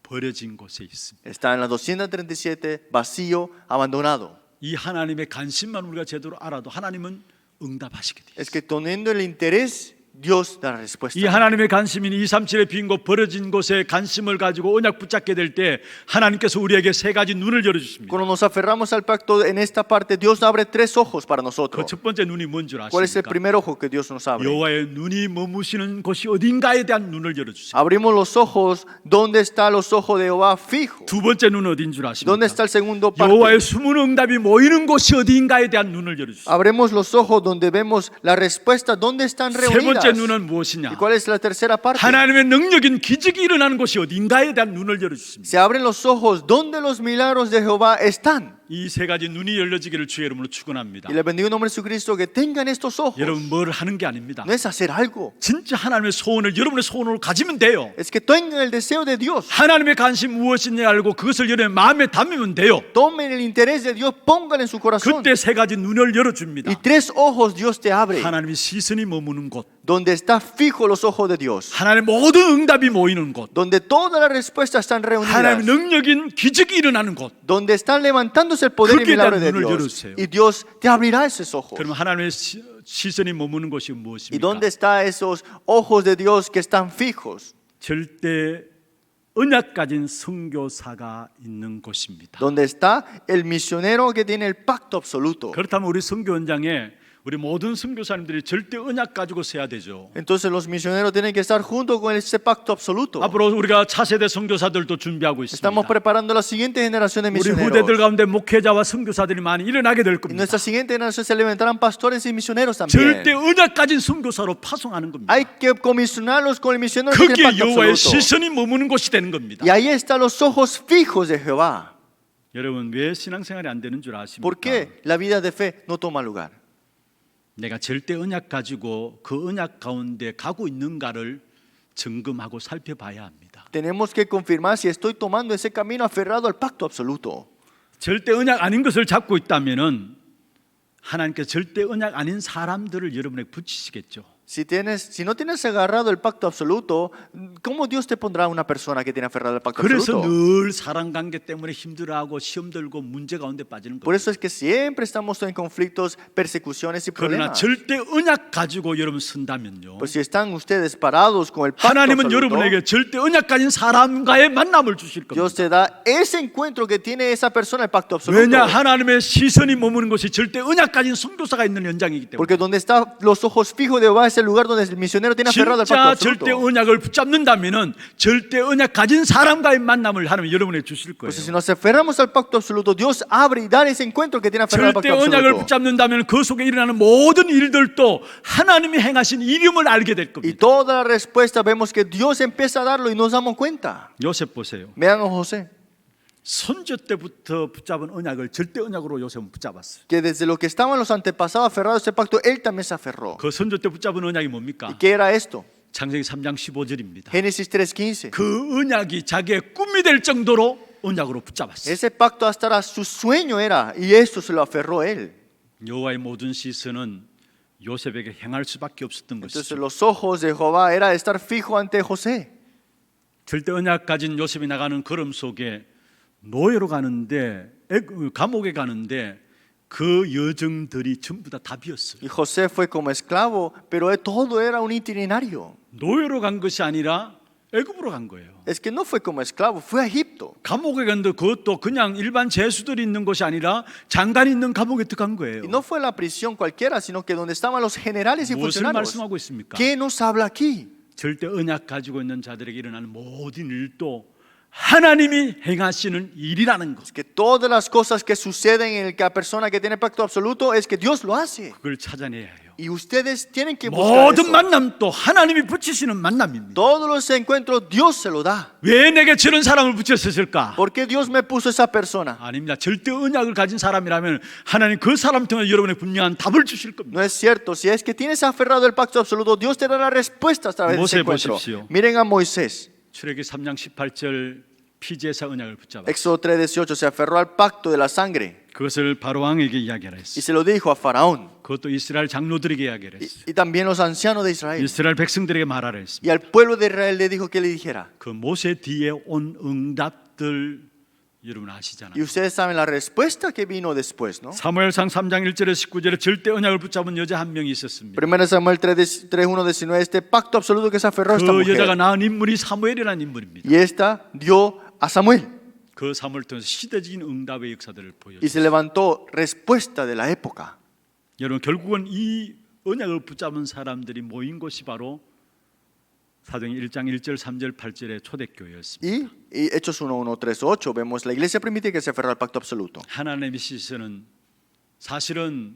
버려진 곳에 있습니다. Está en la 237, vacío, abandonado. 이 하나님의 관심만 우리가 제대로 알아도 하나님은 응답하시게 돼요. Es que teniendo el interés, Dios da la respuesta. 이 하나님의 관심인 237의 빈 곳 버려진 곳에 관심을 가지고 언약 붙잡게 될 때 하나님께서 우리에게 세 가지 눈을 열어주십니다. Cuando nos aferramos al pacto en esta parte, Dios abre tres ojos para 그 nosotros. 첫 번째 눈이 뭔 줄 ¿Cuál es el 아십니까? primer ojo que Dios nos abre? 여호와의 눈이 머무시는 곳이 어딘가에 대한 눈을 열어주세요. Abrimos los ojos. ¿Dónde están los ojos de Jehová fijos? 두 번째 눈은 어딘 줄 ¿Dónde está 아십니까? el segundo parte? 여호와의 숨은 응답이 모이는 곳이 어딘가에 대한 눈을 열어주세요. Abrimos los ojos donde vemos la respuesta. ¿Dónde están 세 reunidas? 번째 눈은 무엇이냐? ¿Y cuál es la tercera parte? 하나님의 능력인 기적이 일어나는 곳이 어딘가에 대한 눈을 열어주십니다. Se abren los ojos donde los milagros de Jehová están. 이 세 가지 눈이 열려지기를 주의 이름으로 축원합니다. Y le bendigo en nombre de Jesucristo que tengan estos ojos. 여러분 뭘 하는 게 아닙니다. No es hacer algo. 진짜 하나님의 소원을 여러분의 소원으로 가지면 돼요. Es que tengan el deseo de Dios. 하나님의 관심 무엇인지 알고 그것을 여러분의 마음에 담으면 돼요. Tomen el interés de Dios, pónganlo en su corazón. 그때 세 가지 눈을 열어줍니다. Y tres ojos Dios te abre. 하나님의 시선이 머무는 곳, Donde está fijo los ojos de Dios. 하나님의 모든 응답이 모이는 곳, Donde todas las respuestas están reunidas. 하나님의 능력인 기적이 일어나는 곳. Donde están levantándose el poder y 그렇게 milagro de 눈을 Dios. 열어주세요. Y Dios te abrirá esos ojos. 그러면 하나님의 시선이 머무는 곳이 ¿Y 무엇입니까? dónde están esos ojos de Dios que están fijos? 절대 언약 가진 선교사가 있는 곳입니다. Donde está el misionero que tiene el pacto absoluto. 그렇다면 우리 선교 현장에 우리 모든 선교사님들이 절대 언약 가지고 서야 되죠. Entonces los misioneros tienen que estar junto con ese pacto absoluto. 앞으로 우리가 차세대 선교사들도 준비하고 Estamos 있습니다. preparando la siguiente generación de 우리 misioneros. 후대들 가운데 목회자와 선교사들이 많이 일어나게 될 En 겁니다. nuestra siguiente generación se levantarán pastores y misioneros 절대 también. 언약 가진 선교사로 파송하는 겁니다. Hay que comisionarlos con el misionero que tiene 그게 pacto 여호와의 absoluto. 시선이 머무는 곳이 되는 겁니다. Y ahí están los ojos fijos de Jehová. 여러분 왜 신앙생활이 안 되는 줄 ¿Por 아십니까? qué la vida de fe no toma lugar? 내가 절대 언약 가지고 그 언약 가운데 가고 있는가를 점검하고 살펴봐야 합니다. Tenemos que confirmar si estoy tomando ese camino aferrado al pacto absoluto. 절대 언약 아닌 것을 잡고 있다면은 하나님께서 절대 언약 아닌 사람들을 여러분에게 붙이시겠죠. Si no tienes agarrado el pacto absoluto, ¿cómo Dios te pondrá una persona que tiene aferrado al pacto 그래서 absoluto? 늘 사랑 관계 때문에 힘들어하고 시험 들고 문제 가운데 빠지는 Por 거예요. eso es que siempre estamos en conflictos, persecuciones y 그러나 problemas. 절대 언약 가지고 여러분 선다면요. Pues si están ustedes parados con el pacto 하나님은 absoluto, 여러분에게 절대 언약 가진 사람과의 만남을 주실 Dios 겁니다. te da ese encuentro que tiene esa persona el pacto absoluto. 왜냐 하나님의 시선이 머무는 곳이 절대 언약 가진 선교사가 있는 현장이기 때문에. Porque donde están los ojos fijos de Jehová es el lugar donde el misionero tiene aferrado al pacto 진짜 절대 absoluto. 언약을 붙잡는다면은 절대 언약 가진 사람과의 만남을 하나님 여러분에게 주실 거예요. Pues si nos aferramos al pacto absoluto, Dios abre y da ese encuentro que tiene aferrado al 절대 pacto 언약을 absoluto. 붙잡는다면 그 속에 일어나는 모든 일들도 하나님이 행하신 이름을 알게 될 Y 겁니다. toda la respuesta vemos que Dios empieza a darlo y nos damos cuenta. 요셉 보세요. Vean a José, 선조 때부터 붙잡은 언약을 절대 언약으로 요셉은 붙잡았어요. que desde lo que estaban los antepasados aferrados a ese pacto, él también se aferró. 그 선조 때 붙잡은 언약이 ¿Y 뭡니까? qué era esto? 창세기 3장 15절입니다. Génesis 3:15. 그 언약이 자기의 꿈이 될 정도로 언약으로 붙잡았어요. Ese pacto hasta era su sueño era, y esto se lo aferró él. 여호와의 모든 시선은 요셉에게 행할 수밖에 없었던 Entonces 것이죠. los ojos de Jehová era estar fijo ante José. 절대 언약 가진 요셉이 나가는 걸음 속에 노예로 가는데 감옥에 가는데 그 여정들이 전부 다 답이었어요. Y José fue como esclavo, pero todo era un itinerario. 노예로 간 것이 아니라 애굽으로 간 거예요. Es que no fue como esclavo, fue a Egipto. 감옥에 갔는데 그것도 그냥 일반 죄수들이 있는 것이 아니라 장관이 있는 감옥에 들어간 거예요. Y no fue la prisión cualquiera, sino que donde estaban los generales y 무엇을 funcionarios. 말씀하고 있습니까? ¿Qué nos habla aquí? 절대 언약 가지고 있는 자들에게 일어나는 모든 일도 하나님이 행하시는 일이라는 것. Es que todas las cosas que suceden en la persona que tiene pacto absoluto es que Dios lo hace. 그걸 찾아내야 해요. Y ustedes tienen que buscar 모든 eso. 만남도 하나님이 붙이시는 만남입니다. Todos los encuentros Dios se lo da. 왜 내게 저런 사람을 붙였을까? ¿Por qué Dios me puso esa persona? 아닙니다. 절대 언약을 가진 사람이라면 하나님 그 사람 통해 여러분의 분명한 답을 주실 겁니다. No es cierto. Si es que tienes aferrado el pacto absoluto, Dios te da la respuesta a través de ese Moisés encuentro. 보십시오. Miren a Moisés. 출애기 3장 18절 피제사 언약을 붙잡아 Éxodo 3:18 se aferró al pacto de la sangre 그것을 바로왕에게 이야기하라 y 했어요. se lo dijo a Faraón 그것도 이스라엘 장로들에게 이야기하라 했어요. y también los ancianos de Israel. 이스라엘 백성들에게 말하라 했습니다. Y al pueblo de Israel le dijo que le dijera. 그 모세 뒤에 온 응답들 여러분 아시잖아요. Y ustedes saben la respuesta que vino después, ¿no? 사무엘상 3장 1절에 19절에 절대 언약을 붙잡은 여자 한 명이 있었습니다. 1 Samuel 3:1-19, este pacto absoluto que se aferró a esta 그 여자가 mujer. 낳은 인물이 사무엘이라는 인물입니다. Y esta dio a Samuel 그 사무엘 통해서 시대적인 응답의 역사들을 y 보여줬어요. se levantó respuesta de la época. 여러분 결국은 이 언약을 붙잡은 사람들이 모인 곳이 바로 사도행 1장 1절 3절 8절의 초대교회였습니다. Y Hechos 1:1-3-8 vemos la iglesia primitiva que se aferró al pacto absoluto. 하나님의 시선은 사실은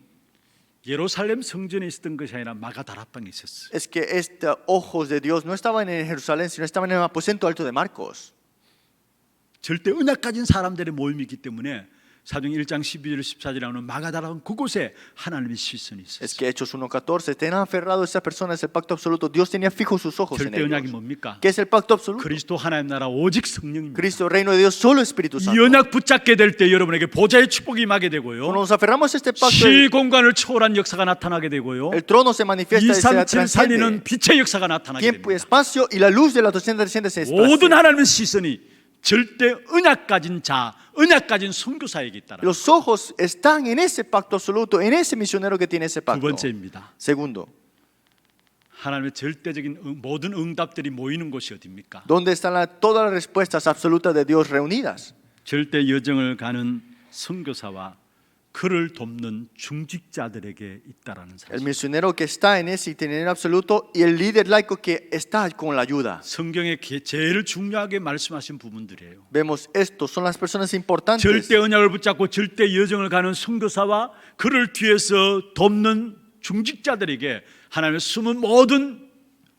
예루살렘 성전에 있었던 것이 아니라 마가다락방에 있었어요. Es que estos ojos de Dios no estaban en Jerusalén, sino estaban en el aposento alto de Marcos. 절대 언약 가진 사람들의 모임이기 때문에 사도행 1장 12절 14절에 나오는 마가다락은 그곳에 하나님의 시선이 Es 있었어요. que Hechos 1:14 tenían aferrado a esas personas el pacto absoluto. Dios tenía fijos sus ojos en 절대 언약이 ellos. 뭡니까? ¿Qué es el pacto absoluto? 그리스도 하나님 나라 오직 성령입니다. Cristo, el reino de Dios, solo Espíritu 이 Santo. 언약 붙잡게 될 때 여러분에게 보좌의 축복이 임하게 Cuando 되고요. nos aferramos a este pacto, 시공간을 초월한 역사가 나타나게 되고요. el trono se manifiesta y se 237 살리는 transciende. 빛의 역사가 나타나게 Tiempo y 됩니다. espacio y la luz de la 237 se 모든 esparce. 하나님의 시선이 절대 언약 가진 자, 언약 가진 선교사에게 있다라. Los ojos están en ese pacto absoluto, en ese misionero que tiene ese 두 pacto. 번째입니다. Segundo, 하나님의 절대적인 모든 응답들이 모이는 곳이 어디입니까? ¿dónde están todas las respuestas absolutas de Dios reunidas? 절대 여정을 가는 선교사와 그를 돕는 중직자들에게 있다라는 El 사실. misionero que está en ese itinerario absoluto y el líder laico que está con la ayuda. 성경에 제일 중요하게 말씀하신 부분들이에요. Vemos estos son las personas importantes. 절대 언약을 붙잡고 절대 여정을 가는 선교사와 그를 뒤에서 돕는 중직자들에게 하나님의 숨은 모든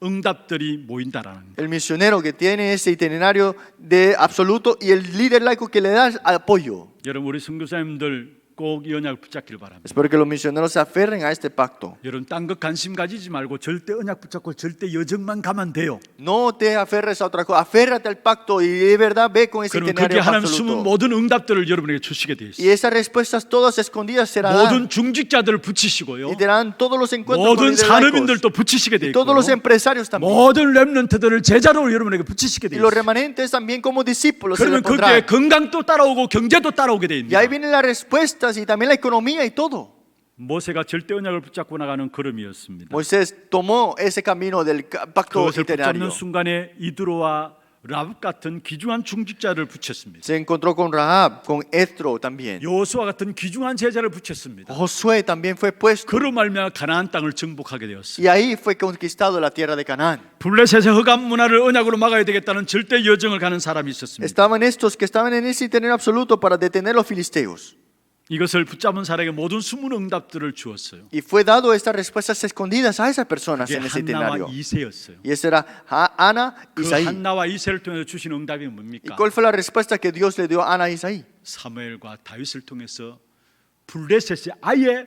응답들이 모인다라는 거예요. El misionero que tiene ese itinerario de absoluto y el líder laico que le da apoyo. 여러분 우리 선교사님들 꼭 이 언약을 붙잡기를 바랍니다. Espero que los misioneros se aferren a este pacto. 여러분 딴 것 관심 가지지 말고 절대 언약 붙잡고 절대 여정만 가면 돼요. No te aferres a otra cosa, aférrate al pacto y de verdad ve con ese 그러면 그게 itinerario 하나님 숨은 absoluto. 모든 응답들을 여러분에게 주시게 되어 Y 있어요. esas respuestas todas escondidas serán 모든 중직자들을 붙이시고요. y te dan todos los encuentros con 모든 líderes laicos. 산업인들도 붙이시게 되어 Y todos los 있고요. empresarios también. 모든 렘넌트들을 제자로 여러분에게 붙이시게 Y 되어 los 있어요. remanentes también como discípulos se 그러면 les 그게 pondrán. 건강도 따라오고 경제도 따라오게 되어 Y ahí 있습니다. vienen las respuestas y también la economía y todo. 모세가 절대 언약을 붙잡고 나가는 걸음이었습니다. Moisés tomó ese camino del pacto 그것을 itinerario. 붙잡는 순간에 이드로와 라합 같은 귀중한 중직자를 붙였습니다. Se encontró con Rahab, con Ethro también. 여호수아 같은 귀중한 제자를 붙였습니다. Josué también fue puesto. 그로 말미암아 가나안 땅을 정복하게 되었습니다. Y ahí fue conquistado la tierra de Canaán. 블레셋의 흑암 문화를 언약으로 막아야 되겠다는 절대 여정을 가는 사람이 있었습니다. Estaban estos que estaban en ese itinerario absoluto para detener los filisteos. 이것을 붙잡은 사람에게 모든 숨은 응답들을 주었어요. Y fue dado estas respuestas escondidas a esas personas 그게 en ese 한나와 itinerario. 이세였어요. Y esa era Ana y 그 Isaí. 한나와 이세를 통해서 주신 응답이 ¿Y 뭡니까? cuál fue la respuesta que Dios le dio a Ana y Isaí? 사무엘과 다윗을 통해서 블레셋이 아예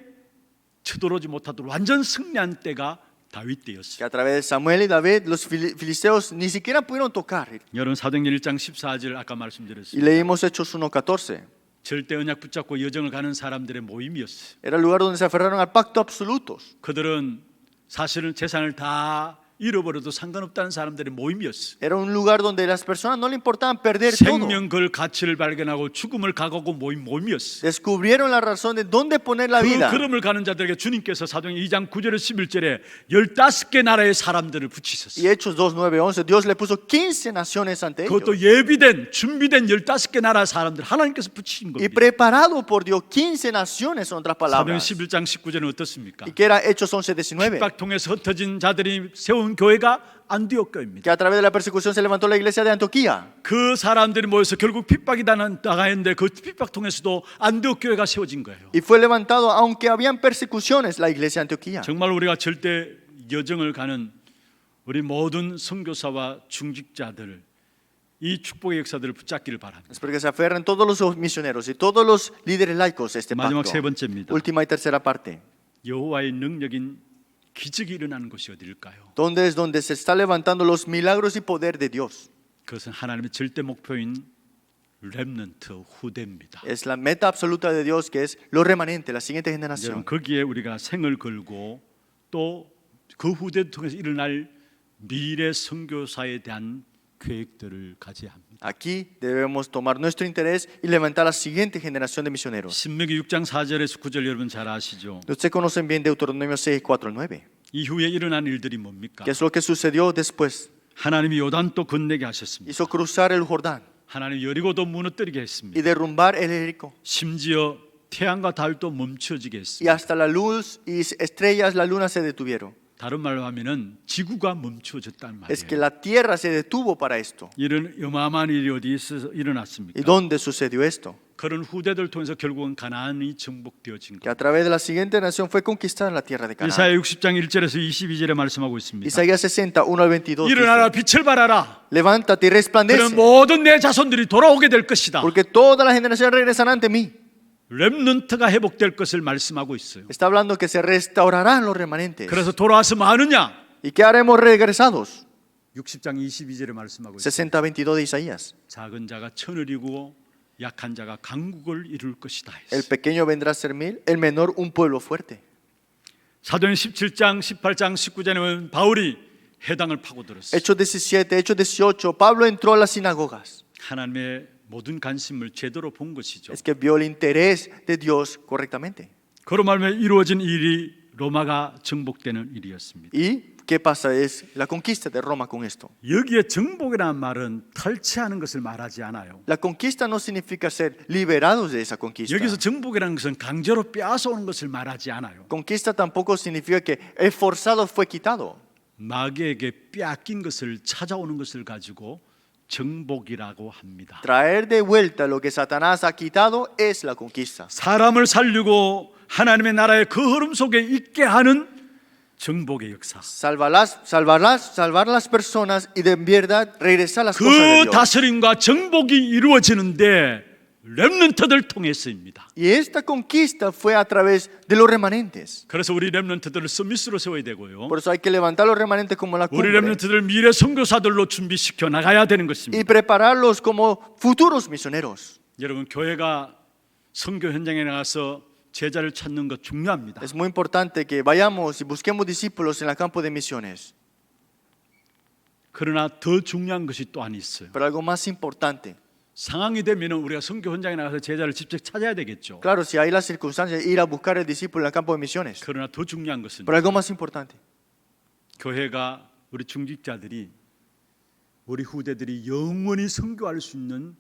쳐들어오지 못하도록 완전 승리한 때가 다윗 que 때였어요. a través de Samuel y David los filisteos ni siquiera pudieron tocar. 여러분 사도행전 1장 14절 아까 Y 말씀드렸습니다. leímos Hechos 1:14. 절대 언약 붙잡고 여정을 가는 사람들의 모임이었어요. Era el lugar donde se aferraron al pacto absolutos. 그들은 사실은 재산을 다 잃어버려도 상관없다는 사람들의 모임이었어요. Era un lugar donde las personas no le importaban perder todo. 생명 걸 가치를 발견하고 죽음을 각오하고 모임이었어요. Descubrieron la razón de dónde poner la 그 vida. 걸음을 가는 자들에게 주님께서 사도행전 2장 9절에 11절에 15개 나라의 사람들을 Y 붙이셨어요. Hechos 2:9-11, Dios le puso 15 naciones ante ellos. 그것도 예비된 준비된 15개 나라 사람들 하나님께서 붙이신 Y 겁니다. preparado por Dios 15 naciones, en otras 사도행전 palabras. 11장 19절은 어떻습니까? ¿Y qué era Hechos 11:19? 핍박 통해서 흩어진 자들이 세운 교회가 안디옥 교회입니다. Que a través de la persecución se levantó la iglesia de Antioquía. 그 사람들이 모여서 결국 핍박이 당했는데 그 핍박 통해서도 안디옥 교회가 세워진 거예요. Y fue levantado, aunque habían persecuciones, la iglesia de Antioquía. 정말 우리가 절대 여정을 가는 우리 모든 선교사와 중직자들 이 축복의 역사들을 붙잡기를 바랍니다. Es porque se aferran todos los misioneros y todos los líderes laicos a este 마지막 pacto. 세 번째입니다. Última y tercera parte. 여호와의 능력인 기적이 일어나는 곳이 어디일까요? ¿Dónde es donde se está levantando los milagros y poder de Dios? 그것은 하나님의 절대 목표인 렘넌트 후대입니다. Es la meta absoluta de Dios, que es los remanentes, la siguiente 여러분 generación. 거기에 우리가 생을 걸고 또 그 후대를 통해서 일어날 미래 선교사에 대한 계획들을 가져야 합니다. Aquí debemos tomar nuestro interés y levantar la siguiente generación de misioneros. 신명기 6장 4절에서 9절 여러분 잘 아시죠? Ustedes conocen bien Deuteronomio 6, 4, 9. 이후에 일어난 일들이 뭡니까? ¿Qué es lo que sucedió después? 하나님이 요단도 건너게 하셨습니다. Hizo cruzar el Jordán 하나님 여리고도 무너뜨리게 y 했습니다. derrumbar el Jericó. 심지어 태양과 달도 멈춰지게 Y 했습니다. hasta la luz y estrellas, la luna se detuvieron. 다른 말로 하면은 지구가 멈춰졌단 Es que 말이에요. la tierra se detuvo para esto. 이런 어마어마한 일이 어디서 ¿Y 일어났습니까? dónde sucedió esto? 그런 후대들 통해서 결국은 가나안이 정복되어진 Que a 것. través de la siguiente nación fue conquistada la tierra de Canaán. 이사야 60장 1절에서 22절에 말씀하고 있습니다. Isaías 60, 1-22 일어나라 dice, 빛을 발하라. levántate y 그런 resplandece, 모든 내 자손들이 돌아오게 될 것이다. porque todas las generaciones regresarán ante mí. 렘넌트가 회복될 것을 말씀하고 있어요. Está hablando que se restaurarán los remanentes. 그래서 돌아와서 뭐 하느냐? ¿Y qué haremos regresados? 60장 22절에 말씀하고 있어요. 60-22 de Isaías. 작은 자가 천을 이루고 약한 자가 강국을 이룰 것이다. El 했어요. pequeño vendrá a ser 1000, el menor un pueblo fuerte. 사도행 17장, 18장, 19절에는 바울이 회당을 파고들었어요. Hechos 17, Hechos 18, Pablo entró a las sinagogas. 하나님의 모든 관심을 제대로 본 것이죠. Es que vio el interés de Dios correctamente. 그로 말미암아 이루어진 일이 로마가 정복되는 일이었습니다. ¿Y qué pasa? Es la conquista de Roma con esto. 여기에 정복이라는 말은 탈취하는 것을 말하지 않아요. La conquista no significa ser liberados de esa conquista. 여기서 정복이라는 것은 강제로 빼앗아오는 것을 말하지 않아요. Conquista tampoco significa que el forzado fue quitado. 마귀에게 빼앗긴 것을 찾아오는 것을 가지고 정복이라고 합니다. Traer de vuelta lo que Satanás ha quitado es la conquista. 사람을 살리고 하나님의 나라의 그 흐름 속에 있게 하는 정복의 역사. Salvar las personas y de verdad regresar las cosas de 그 Dios. 다스림과 정복이 이루어지는데 렘넌트들 통해서입니다. Y esta conquista fue a través de los remanentes. 그래서 우리 렘넌트들을 서밋으로 세워야 되고요. Por eso hay que levantar los remanentes como la 우리 cumbre 렘넌트들 미래 선교사들로 준비시켜 나가야 되는 y 것입니다. prepararlos como futuros misioneros. 여러분 교회가 선교 현장에 나가서 제자를 찾는 것 중요합니다. Es muy importante que vayamos y busquemos discípulos en el campo de misiones. 그러나 더 중요한 것이 또 하나 있어요. Pero algo más importante. 상황이 되면 우리가 선교 현장에 나가서 제자를 직접 찾아야 되겠죠. Claro, si hay las circunstancias, ir a buscar el discípulo en el campo de misiones. 그러나 더 중요한 것은 Pero algo más importante. 교회가 우리 중직자들이 우리 후대들이 영원히 선교할 수 있는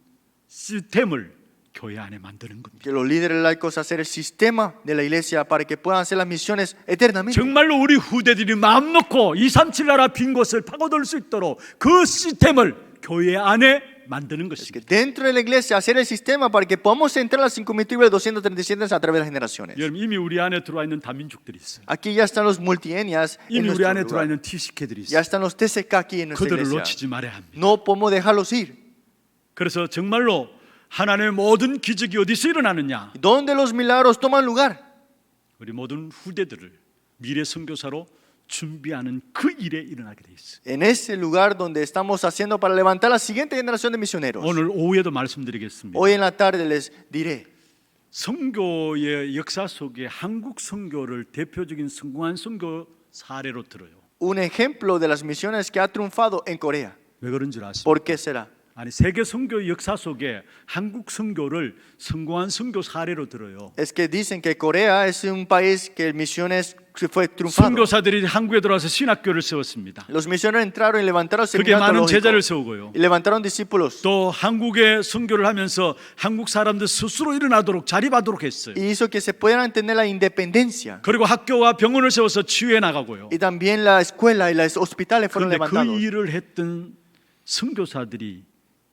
시스템을 교회 안에 만드는 겁니다. Que los líderes laicos hacer el sistema de la iglesia para que puedan hacer las misiones eternamente. 정말로 우리 후대들이 마음 놓고 237 나라 빈 곳을 파고들 수 있도록 그 시스템을 교회 안에 만드는 Es que 것입니다. dentro de la iglesia hacer el sistema para que podamos entrar a las 5.237 a través de las generaciones. 여러분 이미 우리 안에 들어와 있는 다민족들이 있어요. Aquí ya están los multietnias en 이미 우리 nuestro 안에 들어와 lugar. 있는 TCK들이 Ya 있어요. están los TCK aquí en nuestra 그들을 iglesia. 놓치지 말아야 합니다. No podemos dejarlos ir. 그래서 정말로 하나님의 모든 기적이 어디서 일어나느냐? ¿Dónde los milagros toman lugar? 우리 모든 후대들을 미래 선교사로 준비하는 그 일에 일어나게 돼 있어요. En ese lugar donde estamos haciendo para levantar la siguiente generación de misioneros. 오늘 오후에도 말씀드리겠습니다. Hoy en la tarde les diré. 선교의 역사 속에 한국 선교를 대표적인 성공한 선교 사례로 들어요. Un ejemplo de las misiones que ha triunfado en Corea. 왜 그런 줄 아십니까? ¿Por qué será? 아니 세계 선교 역사 속에 한국 선교를 성공한 선교 사례로 들어요. Es que dicen que Corea es un país que misiones fue triunfado. 선교사들이 한국에 들어와서 신학교를 세웠습니다. Los misioneros entraron y levantaron 그게 많은 seminario 제자를 teológico 세우고요. y levantaron discípulos. 또 한국에 선교를 하면서 한국 사람들 스스로 일어나도록 자립하도록 했어요. Y hizo que se puedan tener la independencia. 그리고 학교와 병원을 세워서 치유해 나가고요. Y también la escuela y los hospitales fueron 그런데 그 levantados. 일을 했던 선교사들이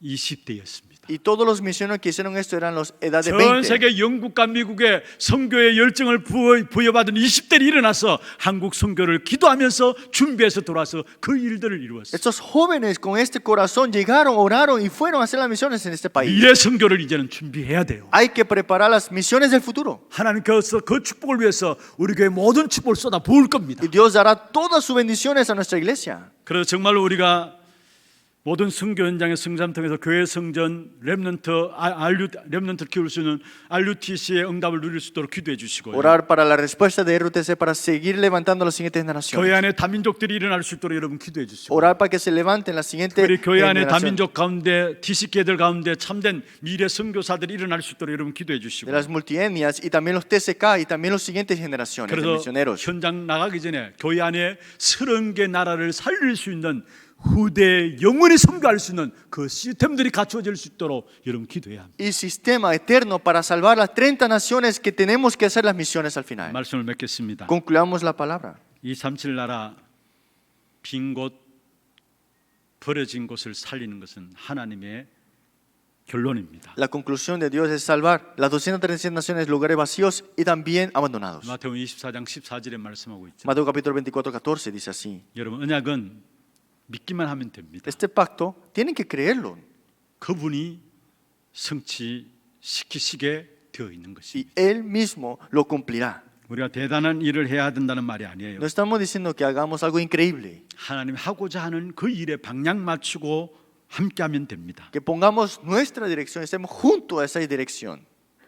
20대였습니다. Y todos los misioneros que hicieron esto eran los edad de 전 20. 세계 영국과 미국의 선교의 열정을 부여받은 20대들이 일어나서 한국 선교를 기도하면서 준비해서 돌아서 그 일들을 이루었어요. Estos jóvenes con este corazón llegaron, oraron y fueron a hacer las misiones en este país. 미래 선교를 이제는 준비해야 돼요. Hay que preparar las misiones del futuro. 하나님께서 그 축복을 위해서 우리 교회 모든 축복을 쏟아 부을 겁니다. Y Dios dará todas sus bendiciones a nuestra iglesia. 그래서 정말로 우리가 모든 선교 현장의 성장 통해서 교회 성전 렘넌트 키울 수 있는 RUTC의 응답을 누릴 수 있도록 기도해 주시고요. Orar para la respuesta de RUTC para seguir levantando las siguientes 교회 generaciones. 안에 다민족들이 일어날 수 있도록 여러분 기도해 주시고 Orar para que se levanten las siguientes 우리 교회 안에 generaciones. 다민족 가운데 TCK들 가운데 참된 미래 선교사들이 일어날 수 있도록 여러분 기도해 주시고 De las multietnias y también los TCK y también las siguientes generaciones de 그래서 misioneros. 현장 나가기 전에 교회 안에 30개 나라를 살릴 수 있는 후대 영원히 선교할 수 있는 그 시스템들이 갖춰질 수 있도록 여러분 기도해야 합니다. Y sistema eterno para salvar las 30 naciones que tenemos que hacer las misiones al final. 말씀을 맺겠습니다. Concluamos la palabra. 237 나라 빈 곳 버려진 곳을 살리는 것은 하나님의 결론입니다. La conclusión de Dios es salvar las 237 naciones, lugares vacíos y también abandonados. 마태복음 24장 14절에 말씀하고 있죠. Mateo capítulo 24:14 dice así. 여러분 언약은 믿기만 하면 됩니다. Este pacto tienen que creerlo 그분이 성취시키시게 되어 있는 y 것입니다. Él mismo lo cumplirá. 우리가 대단한 일을 해야 된다는 말이 아니에요. No estamos diciendo que hagamos algo increíble, 하나님 하고자 하는 그 일에 방향 맞추고 함께하면 됩니다. que pongamos nuestra dirección, estemos junto a esa dirección.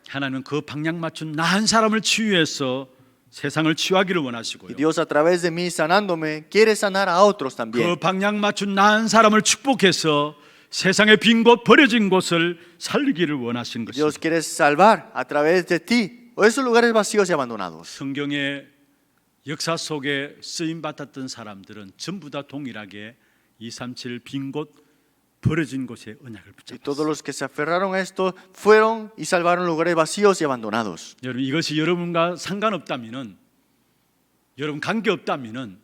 하나님은 그 방향 맞춘 나 한 사람을 치유해서 세상을 치유하기를 원하시고요. Y Dios a través de mí sanándome quiere sanar a otros 그 también. 방향 맞춘 나 한 사람을 축복해서 세상의 빈 곳 버려진 곳을 살리기를 원하신 Dios 것입니다. quiere salvar a través de ti o esos lugares vacíos y abandonados. 성경의 역사 속에 쓰임 받았던 사람들은 전부 다 동일하게 237 빈 곳 버려진 곳에 언약을 Y todos 붙잡았어요. los que se aferraron a esto fueron y salvaron lugares vacíos y abandonados. 여러분 이것이 여러분과 상관없다면은 여러분 관계 없다면은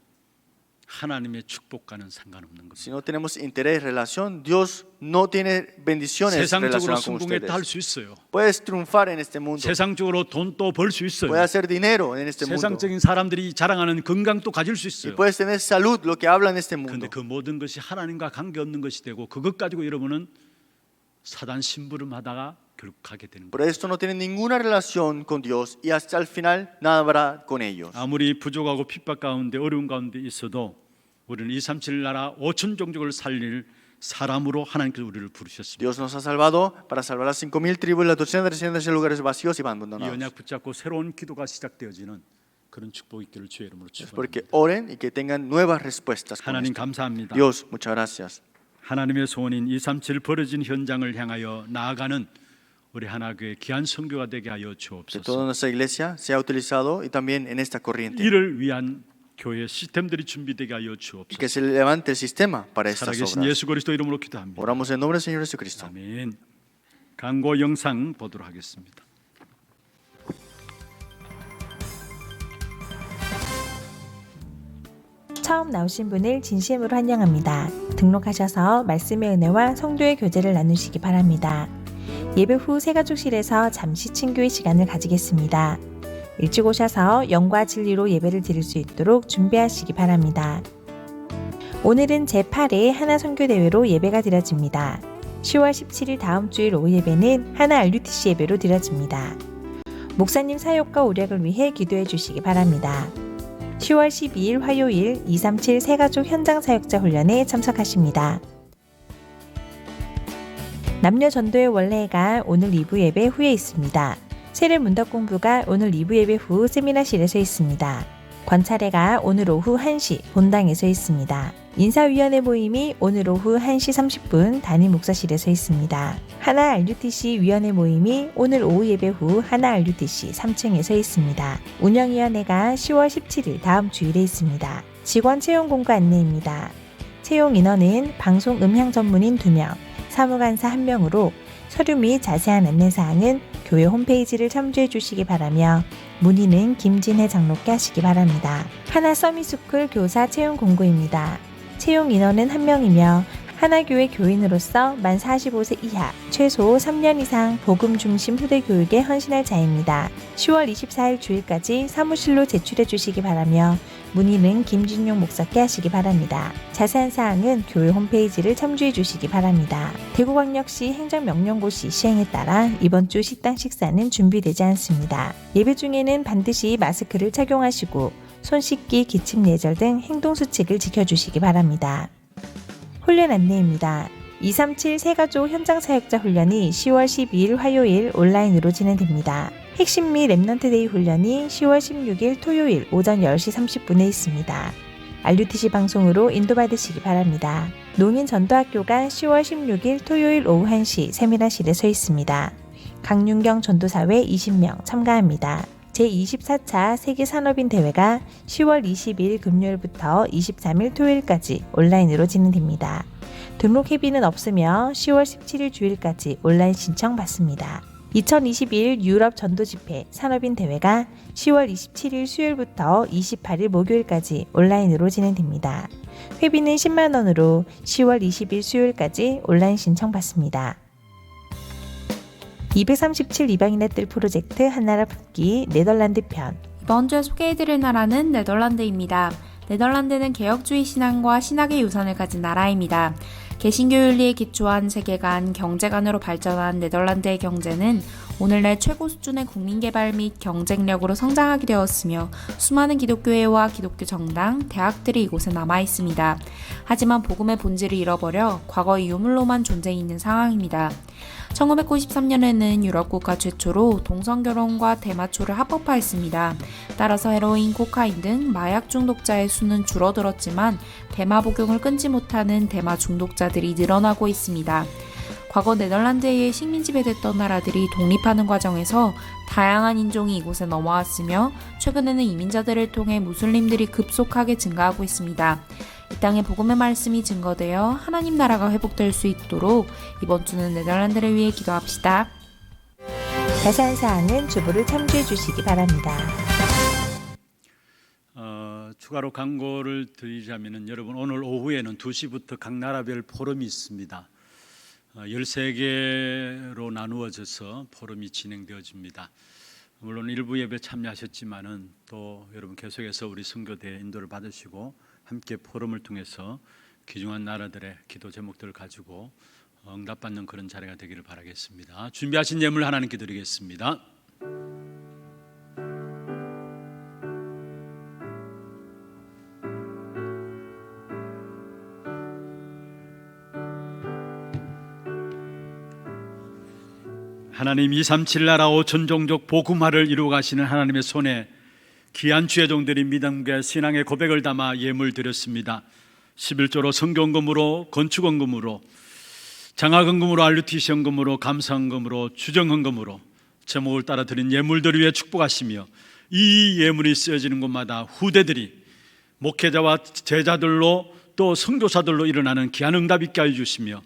하나님의 축복과는 상관없는 Si 겁니다. no tenemos interés, relación, Dios no tiene bendiciones 세상적으로 relacionadas con 성공했다 할 ustedes. 수 있어요. Puedes triunfar en este mundo, 세상적으로 돈도 벌 수 있어요. puedes hacer dinero en este mundo 세상적인 사람들이 자랑하는 건강도 가질 수 y 있어요. puedes tener salud, lo que habla en este mundo. 그런데 그 모든 것이 하나님과 관계없는 것이 되고 그것 가지고 여러분은 사단 심부름하다가 결국 가게 되는 거예요. Pero esto no tiene ninguna relación con Dios y hasta el final nada habrá con ellos. 아무리 부족하고 핍박 가운데 어려운 가운데 있어도 우리는 237 나라 5천 종족을 살릴 사람으로 하나님께서 우리를 부르셨습니다. Dios nos ha salvado para salvar las 5,000 tribus, las 237 lugares vacíos y 이 abandonados. 언약 붙잡고 새로운 기도가 시작되어지는 그런 축복 있기를 주의 이름으로 Es porque 축복합니다. oren y que tengan nuevas respuestas. con 하나님 esto. 감사합니다. Dios, muchas gracias. 하나님의 소원인 237 버려진 현장을 향하여 나아가는 우리 하나교회 귀한 선교가 되게 하여 Que 주옵소서. toda nuestra iglesia sea utilizado y también en esta corriente. 이를 위한 교회 시스템들이 준비되게 하여 Y 주옵소서. que se levante el sistema para estas 살아계신 obras. 예수 그리스도 이름으로 기도합니다. Oramos en nombre del Señor Jesucristo. 아멘. 광고 영상 보도록 하겠습니다. 처음 나오신 분을 진심으로 환영합니다. 등록하셔서 말씀의 은혜와 성도의 교제를 나누시기 바랍니다. 예배 후 새가족실에서 잠시 친교의 시간을 가지겠습니다. 일찍 오셔서 영과 진리로 예배를 드릴 수 있도록 준비하시기 바랍니다. 오늘은 제8회 하나 선교대회로 예배가 드려집니다. 10월 17일 다음 주일 오후 예배는 하나 RUTC 예배로 드려집니다. 목사님 사역과 우력을 위해 기도해 주시기 바랍니다. 10월 12일 화요일 237 새가족 현장 사역자 훈련에 참석하십니다. 남녀 전도의 원래가 오늘 2부 예배 후에 있습니다. 세례 문답 공부가 오늘 2부 예배 후 세미나실에서 있습니다. 관찰회가 오늘 오후 1시 본당에서 있습니다. 인사위원회 모임이 오늘 오후 1시 30분 담임 목사실에서 있습니다. 하나 RUTC 위원회 모임이 오늘 오후 예배 후 하나 RUTC 3층에서 있습니다. 운영위원회가 10월 17일 다음 주일에 있습니다. 직원 채용 공고 안내입니다. 채용 인원은 방송 음향 전문인 2명, 사무관사 1명으로 서류 및 자세한 안내사항은 교회 홈페이지를 참조해 주시기 바라며 문의는 김진혜 장로께 하시기 바랍니다. 하나 서미스쿨 교사 채용 공고입니다. 채용 인원은 1명이며 하나교회 교인으로서 만 45세 이하, 최소 3년 이상 복음 중심 후대 교육에 헌신할 자입니다. 10월 24일 주일까지 사무실로 제출해 주시기 바라며 문의는 김진용 목사께 하시기 바랍니다. 자세한 사항은 교회 홈페이지를 참조해 주시기 바랍니다. 대구광역시 행정명령고시 시행에 따라 이번 주 식당 식사는 준비되지 않습니다. 예배 중에는 반드시 마스크를 착용하시고 손 씻기, 기침 예절 등 행동수칙을 지켜주시기 바랍니다. 훈련 안내입니다. 237 새가족 현장 사역자 훈련이 10월 12일 화요일 온라인으로 진행됩니다. 핵심 및 랩넌트 데이 훈련이 10월 16일 토요일 오전 10시 30분에 있습니다. RUTC 방송으로 인도받으시기 바랍니다. 농인 전도학교가 10월 16일 토요일 오후 1시 세미나실에 있습니다. 강윤경 전도사회 20명 참가합니다. 제24차 세계산업인 대회가 10월 20일 금요일부터 23일 토요일까지 온라인으로 진행됩니다. 등록 회비는 없으며 10월 17일 주일까지 온라인 신청 받습니다. 2021 유럽 전도집회 산업인 대회가 10월 27일 수요일부터 28일 목요일까지 온라인으로 진행됩니다. 회비는 10만 원으로 10월 20일 수요일까지 온라인 신청 받습니다. 237 이방인의 뜰 프로젝트 한나라 품기 네덜란드 편. 이번 주에 소개해드릴 나라는 네덜란드입니다. 네덜란드는 개혁주의 신앙과 신학의 유산을 가진 나라입니다. 개신교 윤리에 기초한 세계관, 경제관으로 발전한 네덜란드의 경제는 오늘날 최고 수준의 국민개발 및 경쟁력으로 성장하게 되었으며 수많은 기독교회와 기독교 정당, 대학들이 이곳에 남아있습니다. 하지만 복음의 본질을 잃어버려 과거의 유물로만 존재해 있는 상황입니다. 1993년에는 유럽 국가 최초로 동성결혼과 대마초를 합법화했습니다. 따라서 헤로인, 코카인 등 마약 중독자의 수는 줄어들었지만 대마 복용을 끊지 못하는 대마 중독자들이 늘어나고 있습니다. 과거 네덜란드에 의해 식민 지배됐던 나라들이 독립하는 과정에서 다양한 인종이 이곳에 넘어왔으며 최근에는 이민자들을 통해 무슬림들이 급속하게 증가하고 있습니다. 이 땅에 복음의 말씀이 증거되어 하나님 나라가 회복될 수 있도록 이번 주는 네덜란드를 위해 기도합시다. 자세한 사항은 주보를 참조해 주시기 바랍니다. 추가로 광고를 드리자면 여러분 오늘 오후에는 2시부터 각 나라별 포럼이 있습니다. 13개로 나누어져서 포럼이 진행되어집니다. 물론 일부 예배 참여하셨지만은 또 여러분 계속해서 우리 선교대 인도를 받으시고 함께 포럼을 통해서 귀중한 나라들의 기도 제목들을 가지고 응답받는 그런 자리가 되기를 바라겠습니다. 준비하신 예물 하나님께 드리겠습니다. 하나님 237 나라 5천 종족 복음화를 이루어 가시는 하나님의 손에 귀한 주의 종들이 믿음과 신앙의 고백을 담아 예물 드렸습니다. 11조로 성경금으로 건축원금으로 장학원금으로 RUTC 헌금으로 감사헌금으로 주정헌금으로 제목을 따라 드린 예물들 위해 축복하시며 이 예물이 쓰여지는 곳마다 후대들이 목회자와 제자들로 또 선교사들로 일어나는 귀한 응답 있게 하여 주시며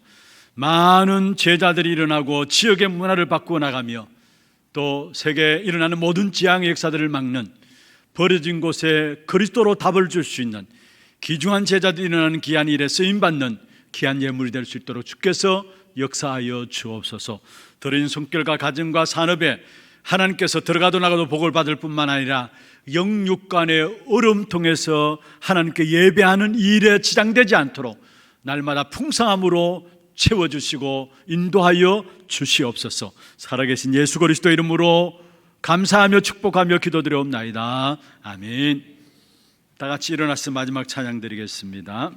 많은 제자들이 일어나고 지역의 문화를 바꾸어 나가며 또 세계에 일어나는 모든 지향의 역사들을 막는 버려진 곳에 그리스도로 답을 줄 수 있는 귀중한 제자들이 일어나는 귀한 일에 쓰임받는 귀한 예물이 될 수 있도록 주께서 역사하여 주옵소서. 드린 손길과 가정과 산업에 하나님께서 들어가도 나가도 복을 받을 뿐만 아니라 영육간의 얼음 통해서 하나님께 예배하는 일에 지장되지 않도록 날마다 풍성함으로 채워주시고 인도하여 주시옵소서. 살아계신 예수 그리스도 이름으로 감사하며 축복하며 기도드려옵나이다. 아멘. 다 같이 일어나서 마지막 찬양 드리겠습니다.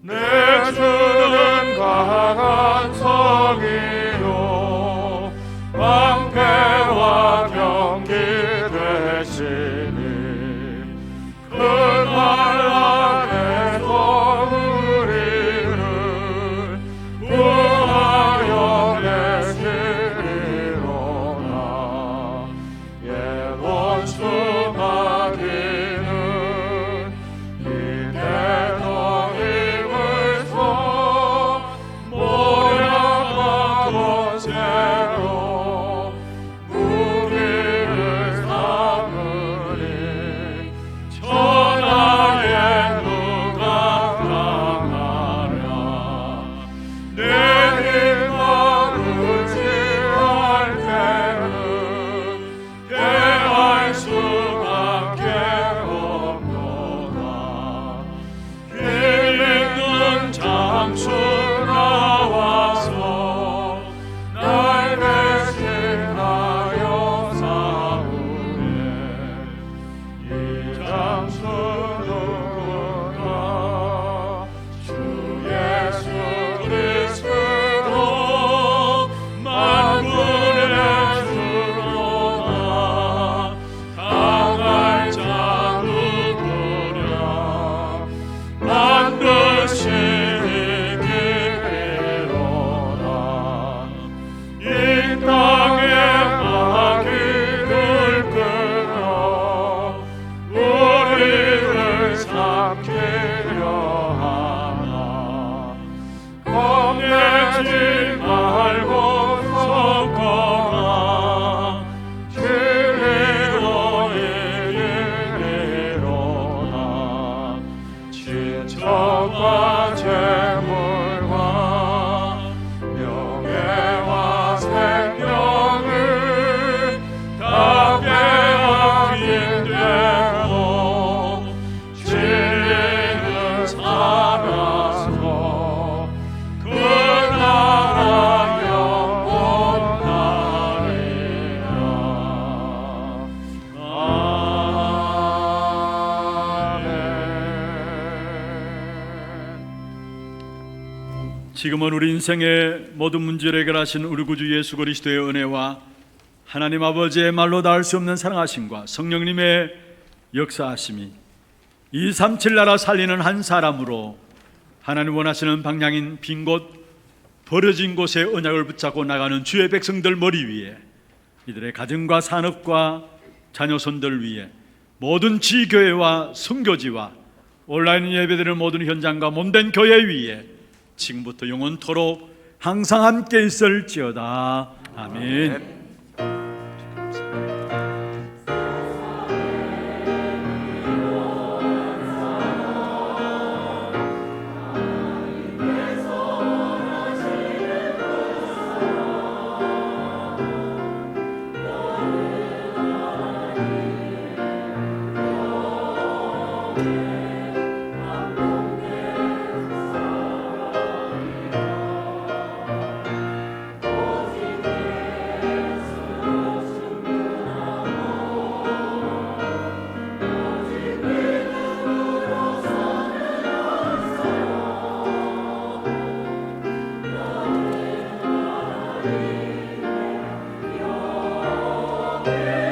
내 주는 강한 성이요 방패와 경기 되시니 큰 환난에서 우리를 구하여 내시리로다. 예본 수마귀는 이대로 힘을 써 모략과 권세로 우리를 삼으니 천하에 누가 강하랴. 내 힘과 의지할 때는 대할 수밖에 없도다. 길 있는 장수 나와서 날 대신하여 싸우네. 이 장수 누구나 주 예수 그리스도 만군의 주로다. 당할 자 누구랴. 반드시 이기리로다. 이 땅에 마귀를 끊어 우리를 삼키려 하나. 겁내지 말고 성공아. 진리로 이기리로다. 지적과 재물과 명예와 생명을 다 빼앗긴대도 진리는 살아서 그 나라 영원하리라. 아멘. 지금은 우리 인생의 모든 문제를 해결하신 우리 구주 예수 그리스도의 은혜와 하나님 아버지의 말로 닿을 수 없는 사랑하심과 성령님의 역사하심이 237 나라 살리는 한 사람으로 하나님 원하시는 방향인 빈 곳, 버려진 곳에 언약을 붙잡고 나가는 주의 백성들 머리 위에, 이들의 가정과 산업과 자녀손들 위에, 모든 지교회와 선교지와 온라인 예배드리는 모든 현장과 몸된 교회 위에 지금부터 영원토록 항상 함께 있을지어다. 아멘. 내